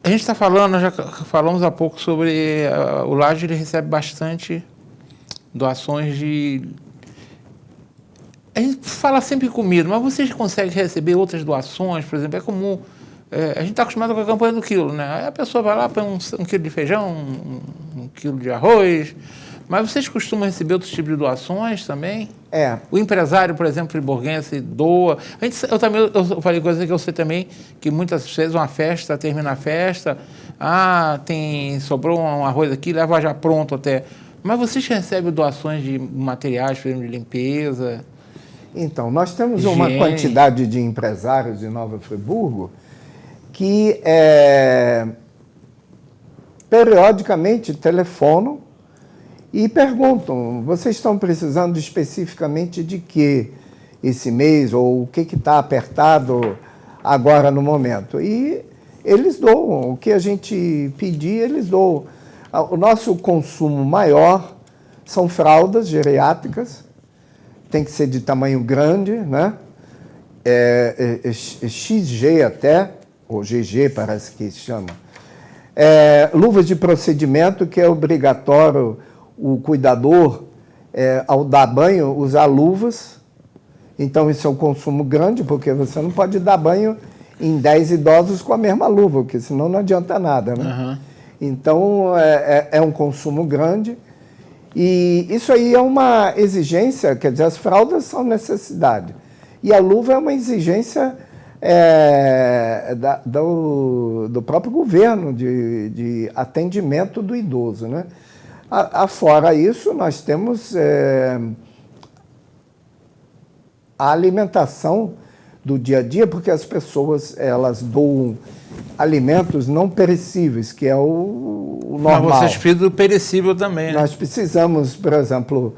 Speaker 2: a gente está falando, já falamos há pouco sobre o Laje, ele recebe bastante doações de... A gente fala sempre comida, mas vocês conseguem receber outras doações, por exemplo, é comum... a gente está acostumado com a campanha do quilo, né? Aí a pessoa vai lá, põe um quilo de feijão, um quilo de arroz, mas vocês costumam receber outros tipos de doações também? O empresário, por exemplo, friburguense, doa. Eu falei coisa que eu sei também, que muitas vezes uma festa, termina a festa, sobrou um arroz aqui, leva já pronto até. Mas vocês recebem doações de materiais, por exemplo, de limpeza?
Speaker 3: Então, nós temos uma quantidade de empresários de Nova Friburgo que periodicamente telefonam e perguntam, vocês estão precisando especificamente de quê esse mês, ou o que está apertado agora no momento? E eles doam, o que a gente pedir, eles doam. O nosso consumo maior são fraldas geriátricas, tem que ser de tamanho grande, né? XG até, ou GG parece que se chama. Luvas de procedimento, que é obrigatório o cuidador, ao dar banho, usar luvas. Então, isso é um consumo grande, porque você não pode dar banho em 10 idosos com a mesma luva, porque senão não adianta nada, né?
Speaker 2: Uhum.
Speaker 3: Então, é um consumo grande. E isso aí é uma exigência, quer dizer, as fraldas são necessidade. E a luva é uma exigência do próprio governo, de atendimento do idoso, né? Fora isso, nós temos a alimentação do dia a dia, porque as pessoas elas doam alimentos não perecíveis, que é o normal.
Speaker 2: Mas vocês precisam do perecível também, né?
Speaker 3: Nós precisamos, por exemplo,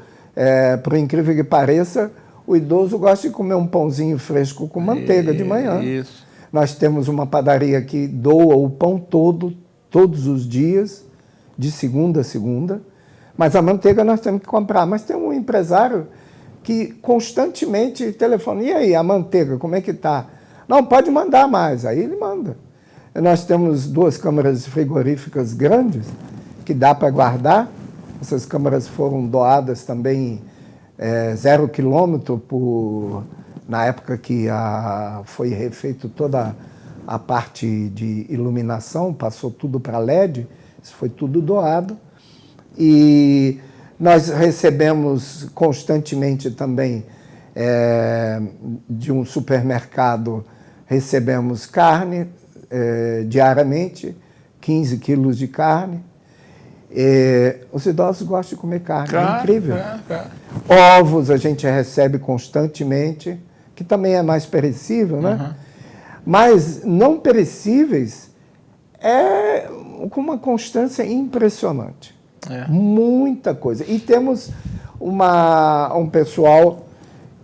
Speaker 3: por incrível que pareça, o idoso gosta de comer um pãozinho fresco com manteiga de manhã.
Speaker 2: Isso.
Speaker 3: Nós temos uma padaria que doa o pão todo, todos os dias, de segunda a segunda, mas a manteiga nós temos que comprar. Mas tem um empresário que constantemente telefona, e aí, a manteiga, como é que está? Não, pode mandar mais, aí ele manda. Nós temos 2 câmaras frigoríficas grandes, que dá para guardar. Essas câmaras foram doadas também 0 quilômetro na época que foi refeito toda a parte de iluminação, passou tudo para LED, isso foi tudo doado. E nós recebemos constantemente também de um supermercado, recebemos carne diariamente, 15 quilos de carne. Os idosos gostam de comer carne, é incrível. Ovos a gente recebe constantemente, que também é mais perecível, né? Uhum. Mas não perecíveis com uma constância impressionante. Muita coisa. E temos um pessoal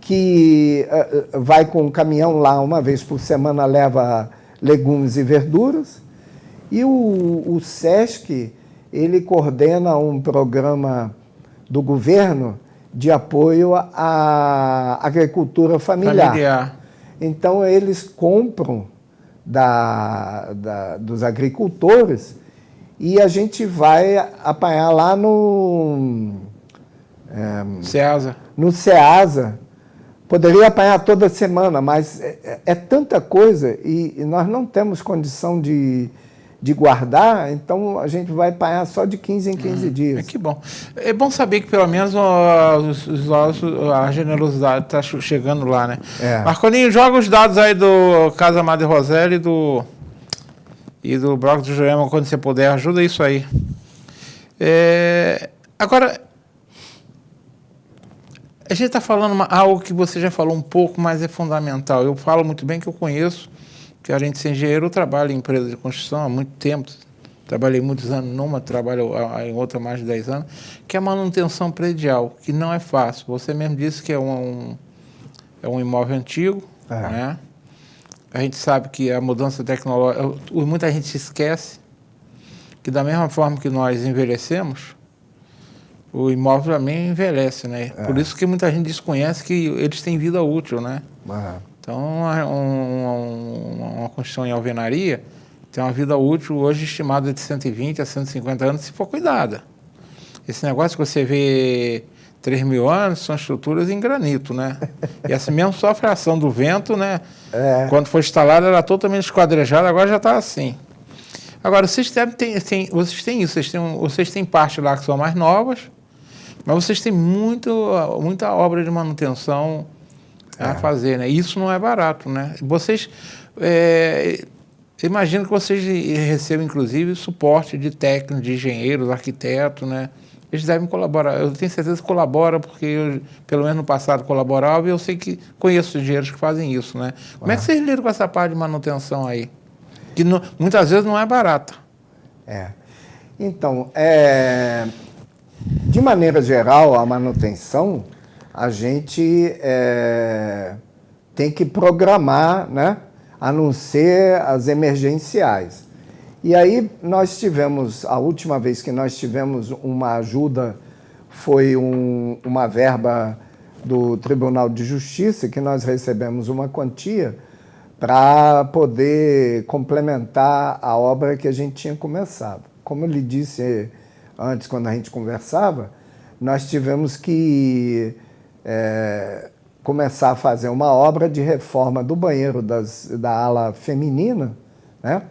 Speaker 3: que vai com um caminhão lá uma vez por semana, leva legumes e verduras. E o SESC, ele coordena um programa do governo de apoio à agricultura familiar. Então, eles compram dos agricultores e a gente vai apanhar lá no
Speaker 2: Ceasa.
Speaker 3: No Ceasa. Poderia apanhar toda semana, mas é tanta coisa e nós não temos condição de guardar, então a gente vai apanhar só de 15 em 15 dias.
Speaker 2: Que bom. É bom saber que pelo menos a generosidade está chegando lá, né? Marcolinho, joga os dados aí do Casa Madre Roseli e do Bloco do Joelma, quando você puder, ajuda isso aí. Agora, a gente está falando algo que você já falou um pouco, mas é fundamental. Eu falo muito bem que eu conheço, que a gente, engenheiro, trabalha em empresa de construção há muito tempo, trabalhei muitos anos numa, trabalho em outra há mais de 10 anos, que é a manutenção predial, que não é fácil. Você mesmo disse que é um imóvel antigo, né? A gente sabe que a mudança tecnológica, muita gente esquece que da mesma forma que nós envelhecemos, o imóvel também envelhece, né? Por isso que muita gente desconhece que eles têm vida útil, né? Então, uma construção em alvenaria tem uma vida útil hoje estimada de 120 a 150 anos, se for cuidada. Esse negócio que você vê 3.000 anos são estruturas em granito, né? E assim mesmo sofre a ação do vento, né? Quando foi instalada era totalmente esquadrejada, agora já está assim. Agora, vocês têm isso, vocês têm parte lá que são mais novas, mas vocês têm muita obra de manutenção a fazer, né? Isso não é barato, né? Vocês, imagino que vocês recebam, inclusive, suporte de técnicos, de engenheiros, arquitetos, né? Eles devem colaborar. Eu tenho certeza que colaboram, porque eu, pelo menos no passado, colaborava e eu sei que conheço engenheiros que fazem isso, né? Como é que vocês lidam com essa parte de manutenção aí? Que muitas vezes não é barata.
Speaker 3: Então, de maneira geral, a manutenção, a gente tem que programar, né? A não ser as emergenciais. E aí nós tivemos, a última vez que nós tivemos uma ajuda foi uma verba do Tribunal de Justiça, que nós recebemos uma quantia para poder complementar a obra que a gente tinha começado. Como eu lhe disse antes, quando a gente conversava, nós tivemos que começar a fazer uma obra de reforma do banheiro da ala feminina, né?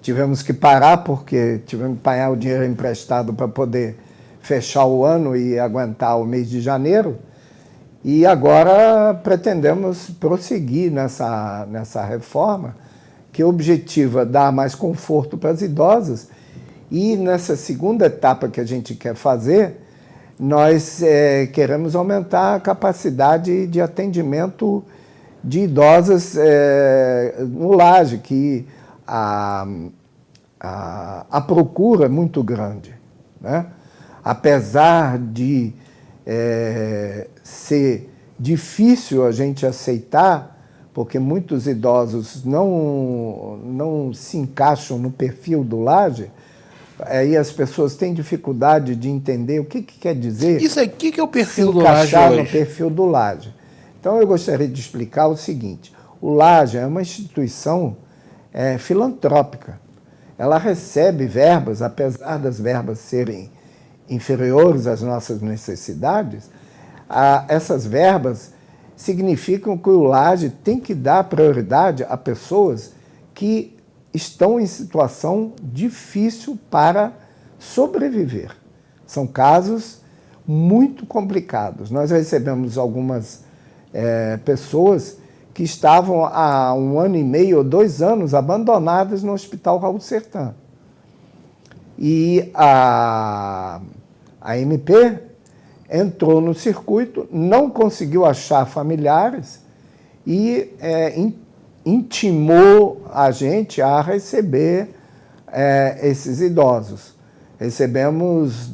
Speaker 3: Tivemos que parar porque tivemos que pagar o dinheiro emprestado para poder fechar o ano e aguentar o mês de janeiro. E agora pretendemos prosseguir nessa reforma, que objetiva dar mais conforto para as idosas. E nessa segunda etapa que a gente quer fazer, nós queremos aumentar a capacidade de atendimento de idosas no Laje, que a procura é muito grande, né? Apesar de ser difícil a gente aceitar, porque muitos idosos não se encaixam no perfil do Laje, aí as pessoas têm dificuldade de entender o que quer dizer
Speaker 2: isso aqui que é o perfil do
Speaker 3: Laje
Speaker 2: hoje.
Speaker 3: No perfil do Laje. Então eu gostaria de explicar o seguinte: o Laje é uma instituição filantrópica. Ela recebe verbas, apesar das verbas serem inferiores às nossas necessidades, essas verbas significam que o Laje tem que dar prioridade a pessoas que estão em situação difícil para sobreviver. São casos muito complicados. Nós recebemos algumas pessoas que estavam há 1 ano e meio ou 2 anos abandonadas no Hospital Raul Sertã. E a MP entrou no circuito, não conseguiu achar familiares e intimou a gente a receber esses idosos. Recebemos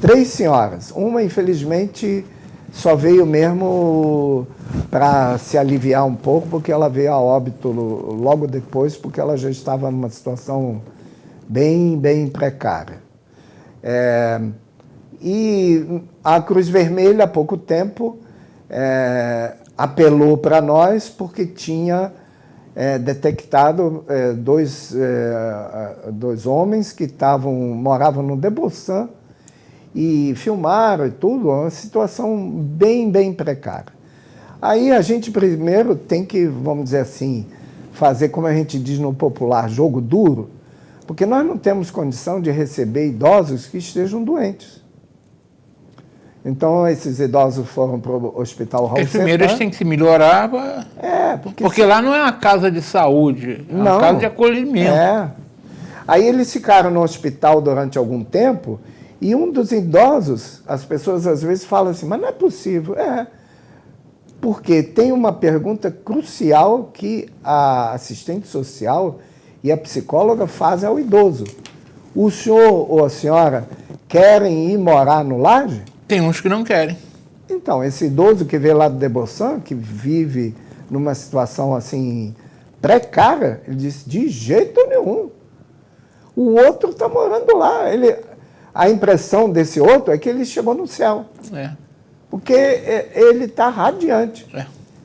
Speaker 3: 3 senhoras. Uma, infelizmente, só veio mesmo para se aliviar um pouco, porque ela veio a óbito logo depois, porque ela já estava numa situação bem precária. E a Cruz Vermelha, há pouco tempo, apelou para nós porque tinha detectado 2 homens que moravam no Debossan e filmaram e tudo, uma situação bem precária. Aí a gente primeiro tem que, vamos dizer assim, fazer, como a gente diz no popular, jogo duro, porque nós não temos condição de receber idosos que estejam doentes. Então, esses idosos foram para o Hospital Raul Sertã.
Speaker 2: Primeiro eles têm que se melhorar, porque lá não é uma casa de saúde, é uma casa de acolhimento.
Speaker 3: Aí eles ficaram no hospital durante algum tempo e um dos idosos, as pessoas às vezes falam assim, mas não é possível. Porque tem uma pergunta crucial que a assistente social e a psicóloga fazem ao idoso. O senhor ou a senhora querem ir morar no Laje?
Speaker 2: Tem uns que não querem.
Speaker 3: Então, esse idoso que veio lá do Debossan, que vive numa situação assim precária, ele disse, de jeito nenhum. O outro está morando lá. A impressão desse outro é que ele chegou no céu. Porque ele está radiante.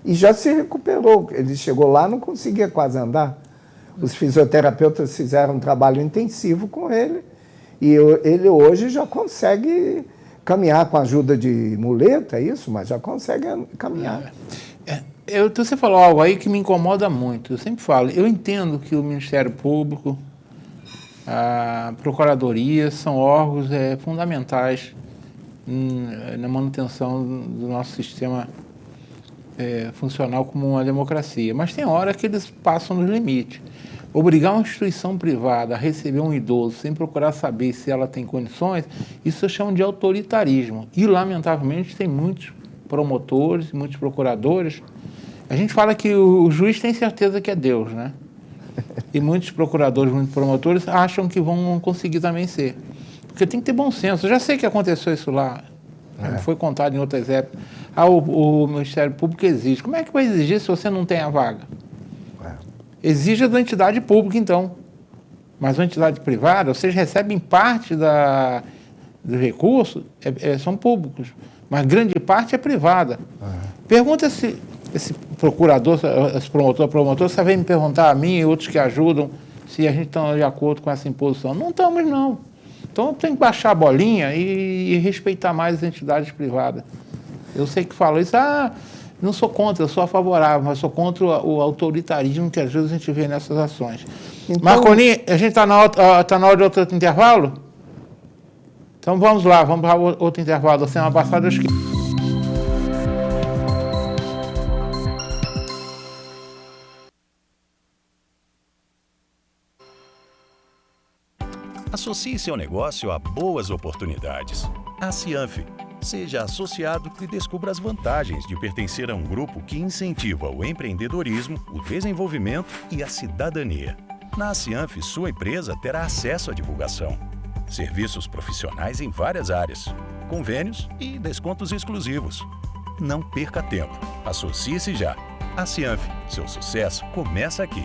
Speaker 3: E já se recuperou. Ele chegou lá, não conseguia quase andar. Os fisioterapeutas fizeram um trabalho intensivo com ele. E ele hoje já consegue caminhar com a ajuda de muleta, é isso? Mas já consegue caminhar.
Speaker 2: Você falou algo aí que me incomoda muito. Eu sempre falo, eu entendo que o Ministério Público, a Procuradoria são órgãos fundamentais na manutenção do nosso sistema funcional como uma democracia. Mas tem hora que eles passam dos limites. Obrigar uma instituição privada a receber um idoso sem procurar saber se ela tem condições, isso eu chamo de autoritarismo. E, lamentavelmente, tem muitos promotores, muitos procuradores. A gente fala que o juiz tem certeza que é Deus, né? E muitos procuradores, muitos promotores acham que vão conseguir também ser. Porque tem que ter bom senso. Eu já sei que aconteceu isso lá. Foi contado em outras épocas. O Ministério Público exige. Como é que vai exigir se você não tem a vaga? Exija da entidade pública, então. Mas a entidade privada, vocês recebem parte do recurso, são públicos. Mas grande parte é privada. Pergunta se esse procurador, esse promotor, você vem me perguntar a mim e outros que ajudam se a gente está de acordo com essa imposição. Não estamos, não. Então tem que baixar a bolinha e respeitar mais as entidades privadas. Eu sei que falo isso, não sou contra, eu sou favorável, mas sou contra o autoritarismo que às vezes a gente vê nessas ações. Então, Marconi, a gente está na hora de outro intervalo? Então vamos lá, vamos para outro intervalo. Da semana passada, acho que...
Speaker 6: Associe seu negócio a boas oportunidades. A Cianf. Seja associado e descubra as vantagens de pertencer a um grupo que incentiva o empreendedorismo, o desenvolvimento e a cidadania. Na Cianf, sua empresa terá acesso à divulgação, serviços profissionais em várias áreas, convênios e descontos exclusivos. Não perca tempo. Associe-se já. A Cianf. Seu sucesso começa aqui.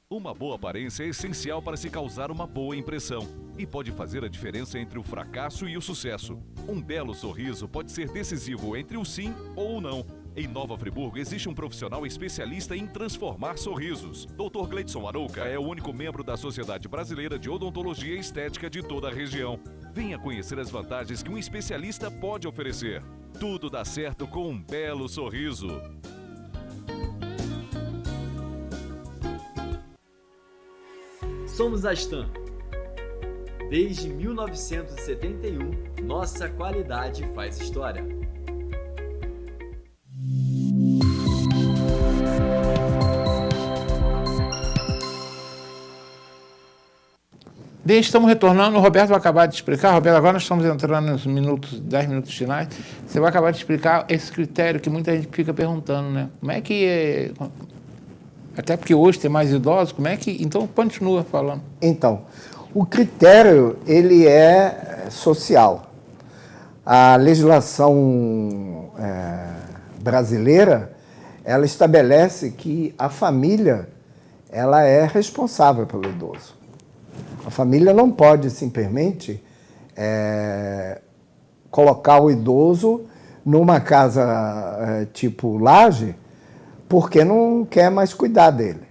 Speaker 1: Uma boa aparência é essencial para se causar uma boa impressão e pode fazer a diferença entre o fracasso e o sucesso. Um belo sorriso pode ser decisivo entre o sim ou o não. Em Nova Friburgo existe um profissional especialista em transformar sorrisos. Dr. Gleidson Arouca é o único membro da Sociedade Brasileira de Odontologia e Estética de toda a região. Venha conhecer as vantagens que um especialista pode oferecer. Tudo dá certo com um belo sorriso.
Speaker 7: Somos a Stan. Desde 1971, nossa qualidade faz história.
Speaker 2: Estamos retornando, o Roberto vai acabar de explicar. Roberto, agora nós estamos entrando nos 10 minutos finais. Você vai acabar de explicar esse critério que muita gente fica perguntando, né? Como é que... Até porque hoje tem mais idosos, como é que... Então, continua falando.
Speaker 3: Então, o critério, ele é social. A legislação brasileira, ela estabelece que a família, ela é responsável pelo idoso. A família não pode, simplesmente, colocar o idoso numa casa tipo laje, porque não quer mais cuidar dele.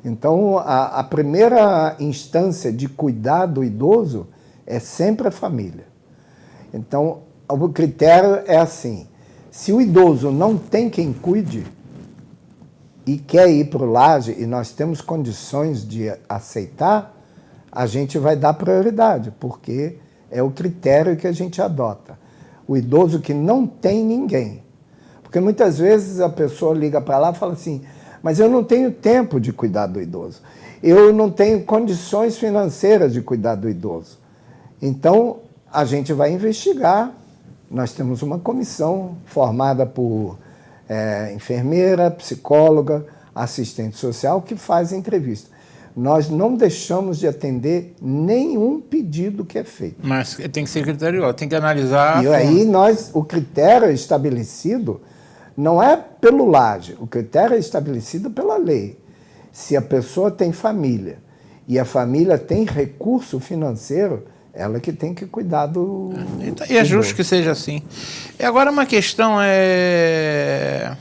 Speaker 3: Então, a primeira instância de cuidar do idoso é sempre a família. Então, o critério é assim, se o idoso não tem quem cuide e quer ir para o laje e nós temos condições de aceitar, a gente vai dar prioridade, porque é o critério que a gente adota. O idoso que não tem ninguém. Porque muitas vezes a pessoa liga para lá e fala assim, mas eu não tenho tempo de cuidar do idoso. Eu não tenho condições financeiras de cuidar do idoso. Então, a gente vai investigar. Nós temos uma comissão formada por enfermeira, psicóloga, assistente social, que faz entrevista. Nós não deixamos de atender nenhum pedido que é feito.
Speaker 2: Mas tem que ser criterioso, tem que analisar...
Speaker 3: E aí o critério estabelecido não é pelo laje, o critério é estabelecido pela lei. Se a pessoa tem família e a família tem recurso financeiro, ela que tem que cuidar do...
Speaker 2: E é justo que seja assim. E agora uma questão é...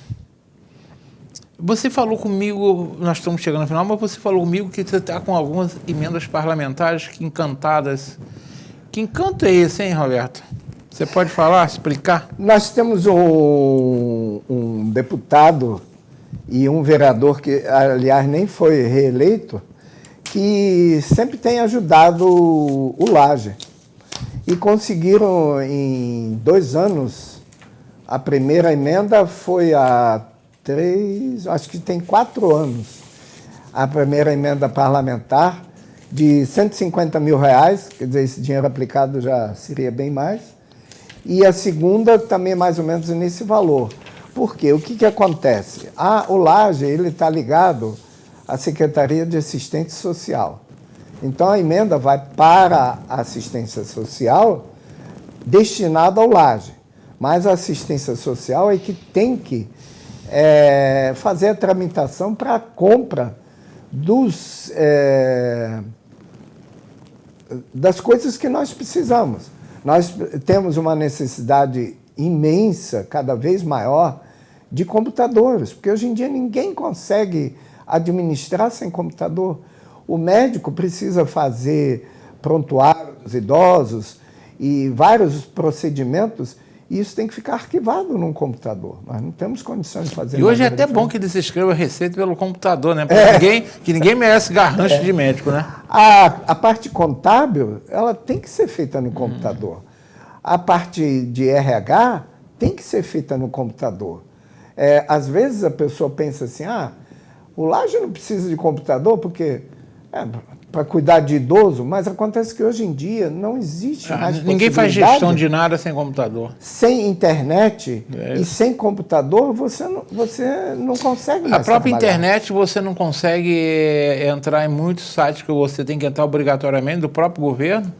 Speaker 2: Você falou comigo, nós estamos chegando ao final, mas você falou comigo que você está com algumas emendas parlamentares que encantadas. Que encanto é esse, hein, Roberto? Você pode falar, explicar?
Speaker 3: Nós temos um deputado e um vereador que, aliás, nem foi reeleito, que sempre tem ajudado o Laje. E conseguiram, em 2 anos, a primeira emenda foi há 3, acho que tem 4 anos, a primeira emenda parlamentar de R$150 mil, quer dizer, esse dinheiro aplicado já seria bem mais, e a segunda também mais ou menos nesse valor. Por quê? O que acontece? O Laje está ligado à Secretaria de Assistência Social. Então, a emenda vai para a assistência social destinada ao Laje. Mas a assistência social é que tem que fazer a tramitação para a compra das coisas que nós precisamos. Nós temos uma necessidade imensa, cada vez maior, de computadores, porque hoje em dia ninguém consegue administrar sem computador. O médico precisa fazer prontuário dos idosos e vários procedimentos, e isso tem que ficar arquivado num computador. Nós não temos condições de fazer.
Speaker 2: E hoje é até bom que eles escrevam a receita pelo computador, né? Porque ninguém merece garrancho de médico, né?
Speaker 3: A parte contábil, ela tem que ser feita no computador. A parte de RH tem que ser feita no computador. Às vezes a pessoa pensa assim, o Laje não precisa de computador porque para cuidar de idoso, mas acontece que hoje em dia não existe mais
Speaker 2: ninguém faz gestão de nada sem computador.
Speaker 3: Sem internet e sem computador, você não consegue mais
Speaker 2: A própria
Speaker 3: trabalhar.
Speaker 2: internet você não consegue entrar em muitos sites que você tem que entrar obrigatoriamente do próprio governo.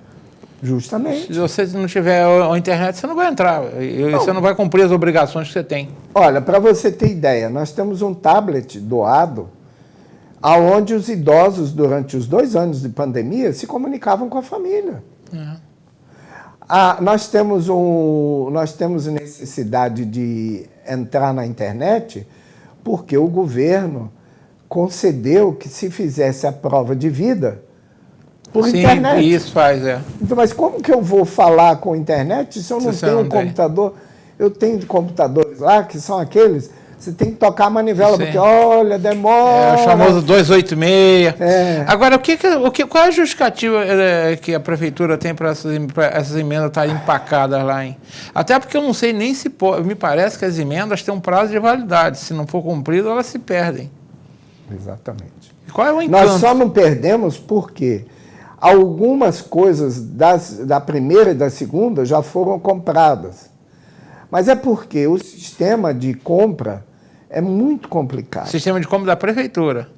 Speaker 3: Justamente.
Speaker 2: Se você não tiver a internet, você não vai entrar. Você não vai cumprir as obrigações que você tem.
Speaker 3: Olha, para você ter ideia, nós temos um tablet doado aonde os idosos, durante os 2 anos de pandemia, se comunicavam com a família. Nós temos necessidade de entrar na internet porque o governo concedeu que se fizesse a prova de vida por internet.
Speaker 2: Sim, isso faz,
Speaker 3: Então, mas como que eu vou falar com a internet se eu não tenho um computador? Eu tenho computadores lá que são aqueles... Você tem que tocar a manivela, porque, olha, demora.
Speaker 2: O famoso 286. Agora, qual é a justificativa que a prefeitura tem para essas emendas estarem empacadas lá, hein? Até porque eu não sei nem se pode. Me parece que as emendas têm um prazo de validade. Se não for cumprido, elas se perdem.
Speaker 3: Exatamente.
Speaker 2: Qual é o encanto?
Speaker 3: Nós só não perdemos porque algumas coisas da primeira e da segunda já foram compradas. Mas é porque o sistema de compra é muito complicado.
Speaker 2: O sistema de compra da prefeitura.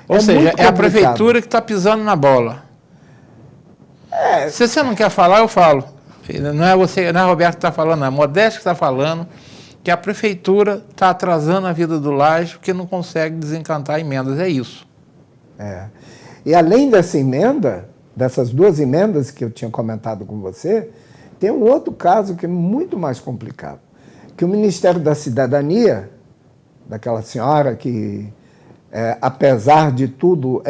Speaker 2: Ou
Speaker 3: É
Speaker 2: seja,
Speaker 3: muito
Speaker 2: é a
Speaker 3: complicado.
Speaker 2: prefeitura que está pisando na bola. Se você não quer falar, eu falo. Não é você, não é Roberto que está falando, não. É Modesto que está falando que a prefeitura está atrasando a vida do Laje porque não consegue desencantar emendas. É isso.
Speaker 3: E além dessa emenda, dessas 2 emendas que eu tinha comentado com você, tem um outro caso que é muito mais complicado, que o Ministério da Cidadania, daquela senhora que, apesar de tudo,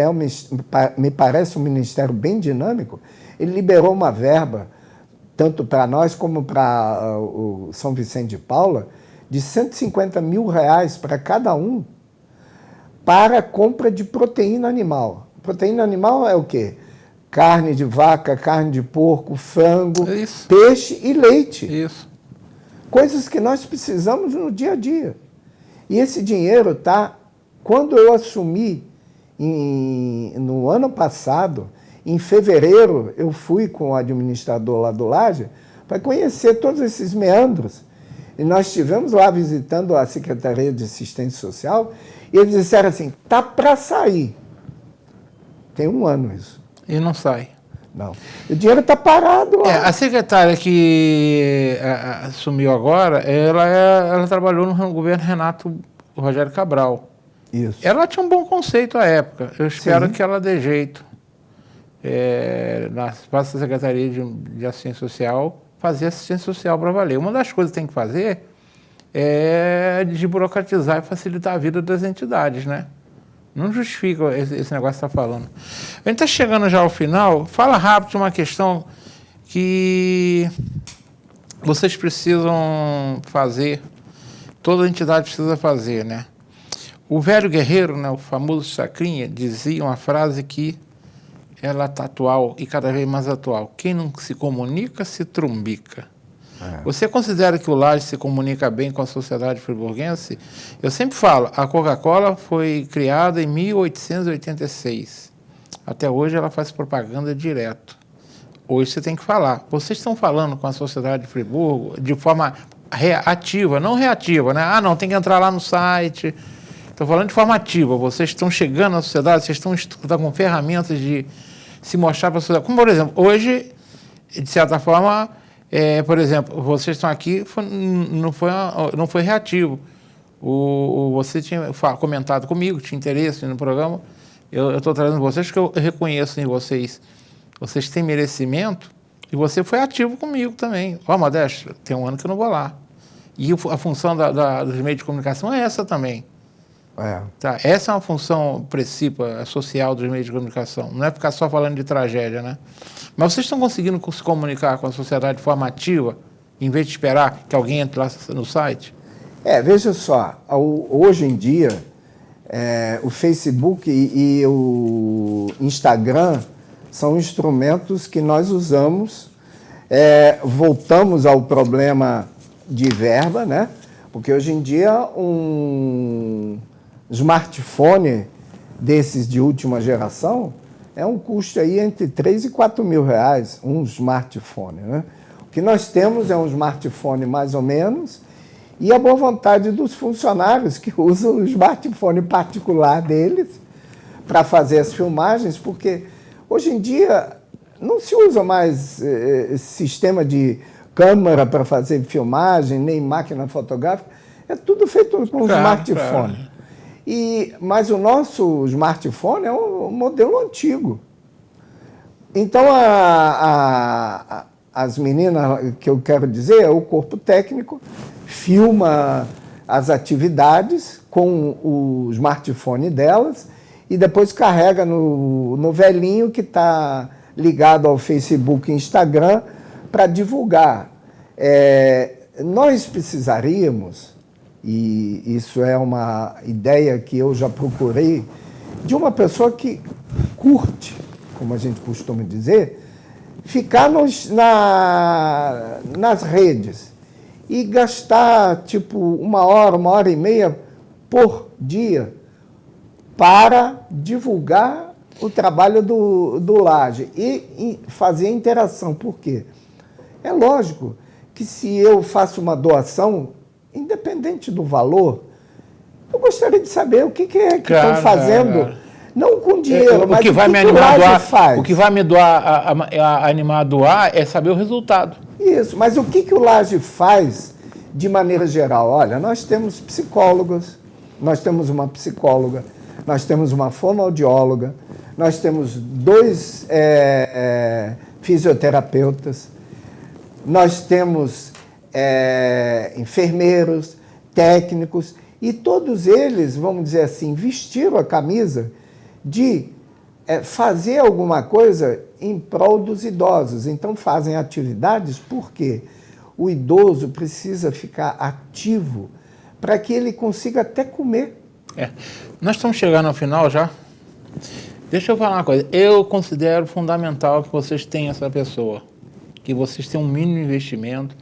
Speaker 3: me parece um ministério bem dinâmico, ele liberou uma verba, tanto para nós como para o São Vicente de Paula, de R$150 mil para cada um, para a compra de proteína animal. Proteína animal é o quê? Carne de vaca, carne de porco, frango, peixe e leite.
Speaker 2: Isso.
Speaker 3: Coisas que nós precisamos no dia a dia. E esse dinheiro está... Quando eu assumi, no ano passado, em fevereiro, eu fui com o administrador lá do Laje para conhecer todos esses meandros. E nós estivemos lá visitando a Secretaria de Assistência Social e eles disseram assim, está para sair. Tem 1 ano isso.
Speaker 2: E não sai.
Speaker 3: Não. O dinheiro está parado lá.
Speaker 2: A secretária que assumiu agora, ela trabalhou no governo Rogério Cabral.
Speaker 3: Isso.
Speaker 2: Ela tinha um bom conceito à época. Eu espero que ela dê jeito. Na Secretaria de Assistência Social, fazer assistência social para valer. Uma das coisas que tem que fazer é desburocratizar e facilitar a vida das entidades, né? Não justifica esse negócio que está falando. A gente está chegando já ao final. Fala rápido uma questão que vocês precisam fazer, toda entidade precisa fazer, né? O velho guerreiro, né, o famoso Chacrinha, dizia uma frase que ela está atual e cada vez mais atual. Quem não se comunica, se trumbica. Você considera que o Laje se comunica bem com a sociedade friburguense? Eu sempre falo, a Coca-Cola foi criada em 1886. Até hoje ela faz propaganda direto. Hoje você tem que falar. Vocês estão falando com a sociedade de Friburgo de forma ativa, não reativa, né? Ah, não, tem que entrar lá no site. Estou falando de forma ativa. Vocês estão chegando na sociedade, vocês estão com ferramentas de se mostrar para a sociedade. Como, por exemplo, hoje, de certa forma, por exemplo, vocês estão aqui, não foi reativo. Você tinha comentado comigo, tinha interesse no programa. Eu estou trazendo vocês porque eu reconheço em vocês. Vocês têm merecimento e você foi ativo comigo também. Ó, Modesto, tem um ano que eu não vou lá. E a função dos meios de comunicação é essa também. Tá? Essa é uma função principal, social dos meios de comunicação. Não é ficar só falando de tragédia, né? Mas vocês estão conseguindo se comunicar com a sociedade de forma ativa, em vez de esperar que alguém entre lá no site?
Speaker 3: Veja só, hoje em dia, o Facebook e o Instagram são instrumentos que nós usamos. Voltamos ao problema de verba, né? Porque hoje em dia um smartphone desses de última geração é um custo aí entre 3 e 4 mil reais, um smartphone, né? O que nós temos é um smartphone mais ou menos e a boa vontade dos funcionários que usam o smartphone particular deles para fazer as filmagens, porque hoje em dia não se usa mais sistema de câmera para fazer filmagem, nem máquina fotográfica, é tudo feito com smartphone. Mas o nosso smartphone é um modelo antigo. Então, as meninas, que eu quero dizer, o corpo técnico filma as atividades com o smartphone delas e depois carrega no velhinho que está ligado ao Facebook e Instagram para divulgar. Nós precisaríamos, e isso é uma ideia que eu já procurei, de uma pessoa que curte, como a gente costuma dizer, ficar nas redes e gastar tipo 1 hora, 1h30 por dia para divulgar o trabalho do Laje e fazer interação. Por quê? É lógico que se eu faço uma doação, independente do valor, eu gostaria de saber o que é que estão fazendo, não com dinheiro, mas o que o Laje faz.
Speaker 2: O que vai me animar a doar é saber o resultado.
Speaker 3: Isso, mas o que o Laje faz de maneira geral? Olha, nós temos psicólogos, nós temos uma psicóloga, nós temos uma fonoaudióloga, nós temos 2 fisioterapeutas, nós temos enfermeiros, técnicos, e todos eles, vamos dizer assim, vestiram a camisa de fazer alguma coisa em prol dos idosos. Então fazem atividades porque o idoso precisa ficar ativo para que ele consiga até comer.
Speaker 2: Nós estamos chegando ao final já. Deixa eu falar uma coisa. Eu considero fundamental que vocês tenham essa pessoa, que vocês tenham um mínimo investimento.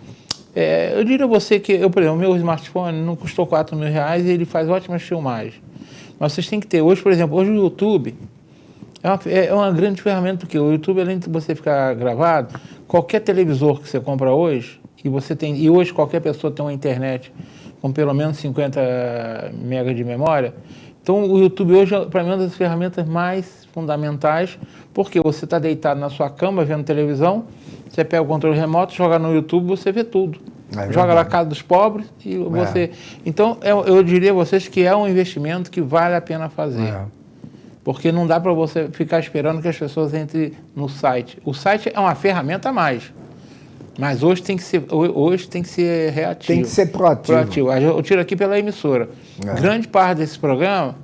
Speaker 2: Eu diria a você que, por exemplo, o meu smartphone não custou 4 mil reais e ele faz ótimas filmagens. Mas vocês têm que ter, hoje, por exemplo, hoje o YouTube é uma grande ferramenta, porque o YouTube, além de você ficar gravado, qualquer televisor que você compra hoje, e hoje qualquer pessoa tem uma internet com pelo menos 50 megas de memória, então o YouTube hoje, para mim, é uma das ferramentas mais fundamentais, porque você está deitado na sua cama vendo televisão, você pega o controle remoto, joga no YouTube, você vê tudo. joga na casa dos pobres e você... Então, eu diria a vocês que é um investimento que vale a pena fazer. Porque não dá para você ficar esperando que as pessoas entrem no site. O site é uma ferramenta a mais. Mas hoje tem que ser reativo.
Speaker 3: Tem que ser proativo.
Speaker 2: Eu tiro aqui pela emissora. Grande parte desse programa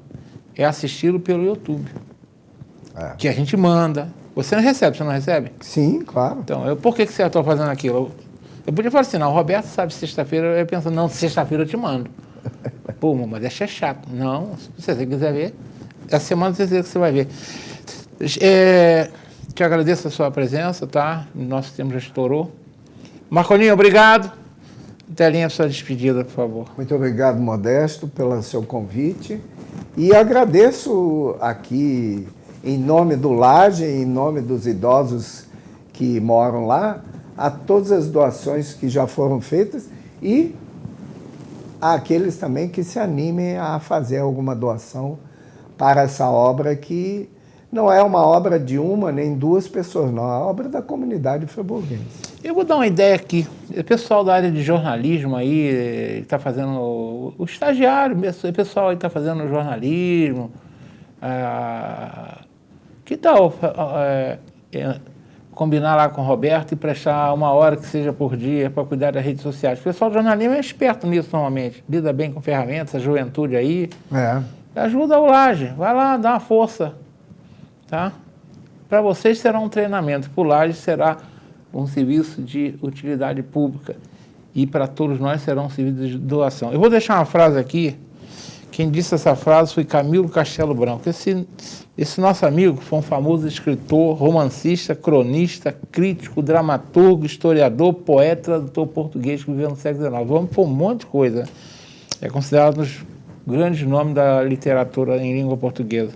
Speaker 2: é assistido pelo YouTube. Que a gente manda. Você não recebe?
Speaker 3: Sim, claro.
Speaker 2: Então, por que você está fazendo aquilo? Eu podia falar assim, não, o Roberto sabe sexta-feira, eu penso, não, sexta-feira eu te mando. Pô, mas deixa chato. Não, se você quiser ver, essa semana você vai ver. Te agradeço a sua presença, tá? Nosso tempo já estourou. Marcolinho, obrigado. Telinha, sua despedida, por favor.
Speaker 3: Muito obrigado, Modesto, pelo seu convite. E agradeço aqui, em nome do Laje, em nome dos idosos que moram lá, a todas as doações que já foram feitas e àqueles também que se animem a fazer alguma doação para essa obra que não é uma obra de uma nem duas pessoas, não. É a obra da comunidade friburguense.
Speaker 2: Eu vou dar uma ideia aqui. O pessoal da área de jornalismo aí está fazendo... O estagiário, o pessoal aí está fazendo jornalismo. Que tal combinar lá com o Roberto e prestar 1 hora que seja por dia para cuidar das redes sociais? O pessoal do jornalismo é esperto nisso normalmente. Lida bem com ferramentas, a juventude aí. Ajuda o Laje. Vai lá, dá uma força. Tá? Para vocês será um treinamento, para o Laje será um serviço de utilidade pública e para todos nós será um serviço de doação. Eu vou deixar uma frase aqui, quem disse essa frase foi Camilo Castelo Branco. Esse nosso amigo foi um famoso escritor, romancista, cronista, crítico, dramaturgo, historiador, poeta, tradutor português que viveu no século XIX. Vamos por um monte de coisa. É considerado um dos grandes nomes da literatura em língua portuguesa.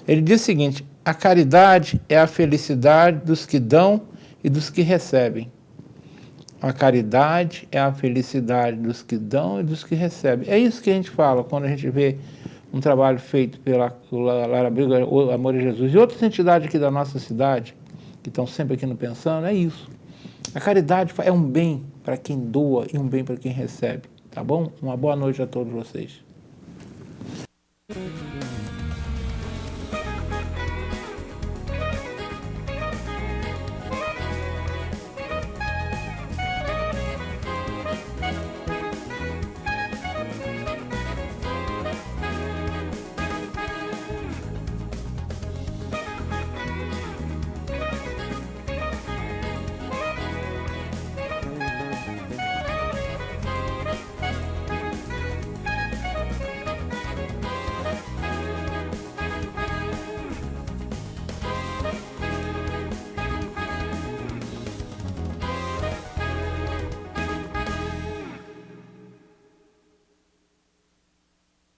Speaker 2: Ele diz o seguinte: a caridade é a felicidade dos que dão e dos que recebem. A caridade é a felicidade dos que dão e dos que recebem. É isso que a gente fala quando a gente vê um trabalho feito pela Lar Abrigo, o Amor a Jesus e outras entidades aqui da nossa cidade, que estão sempre aqui no Pensando, é isso. A caridade é um bem para quem doa e um bem para quem recebe. Tá bom? Uma boa noite a todos vocês.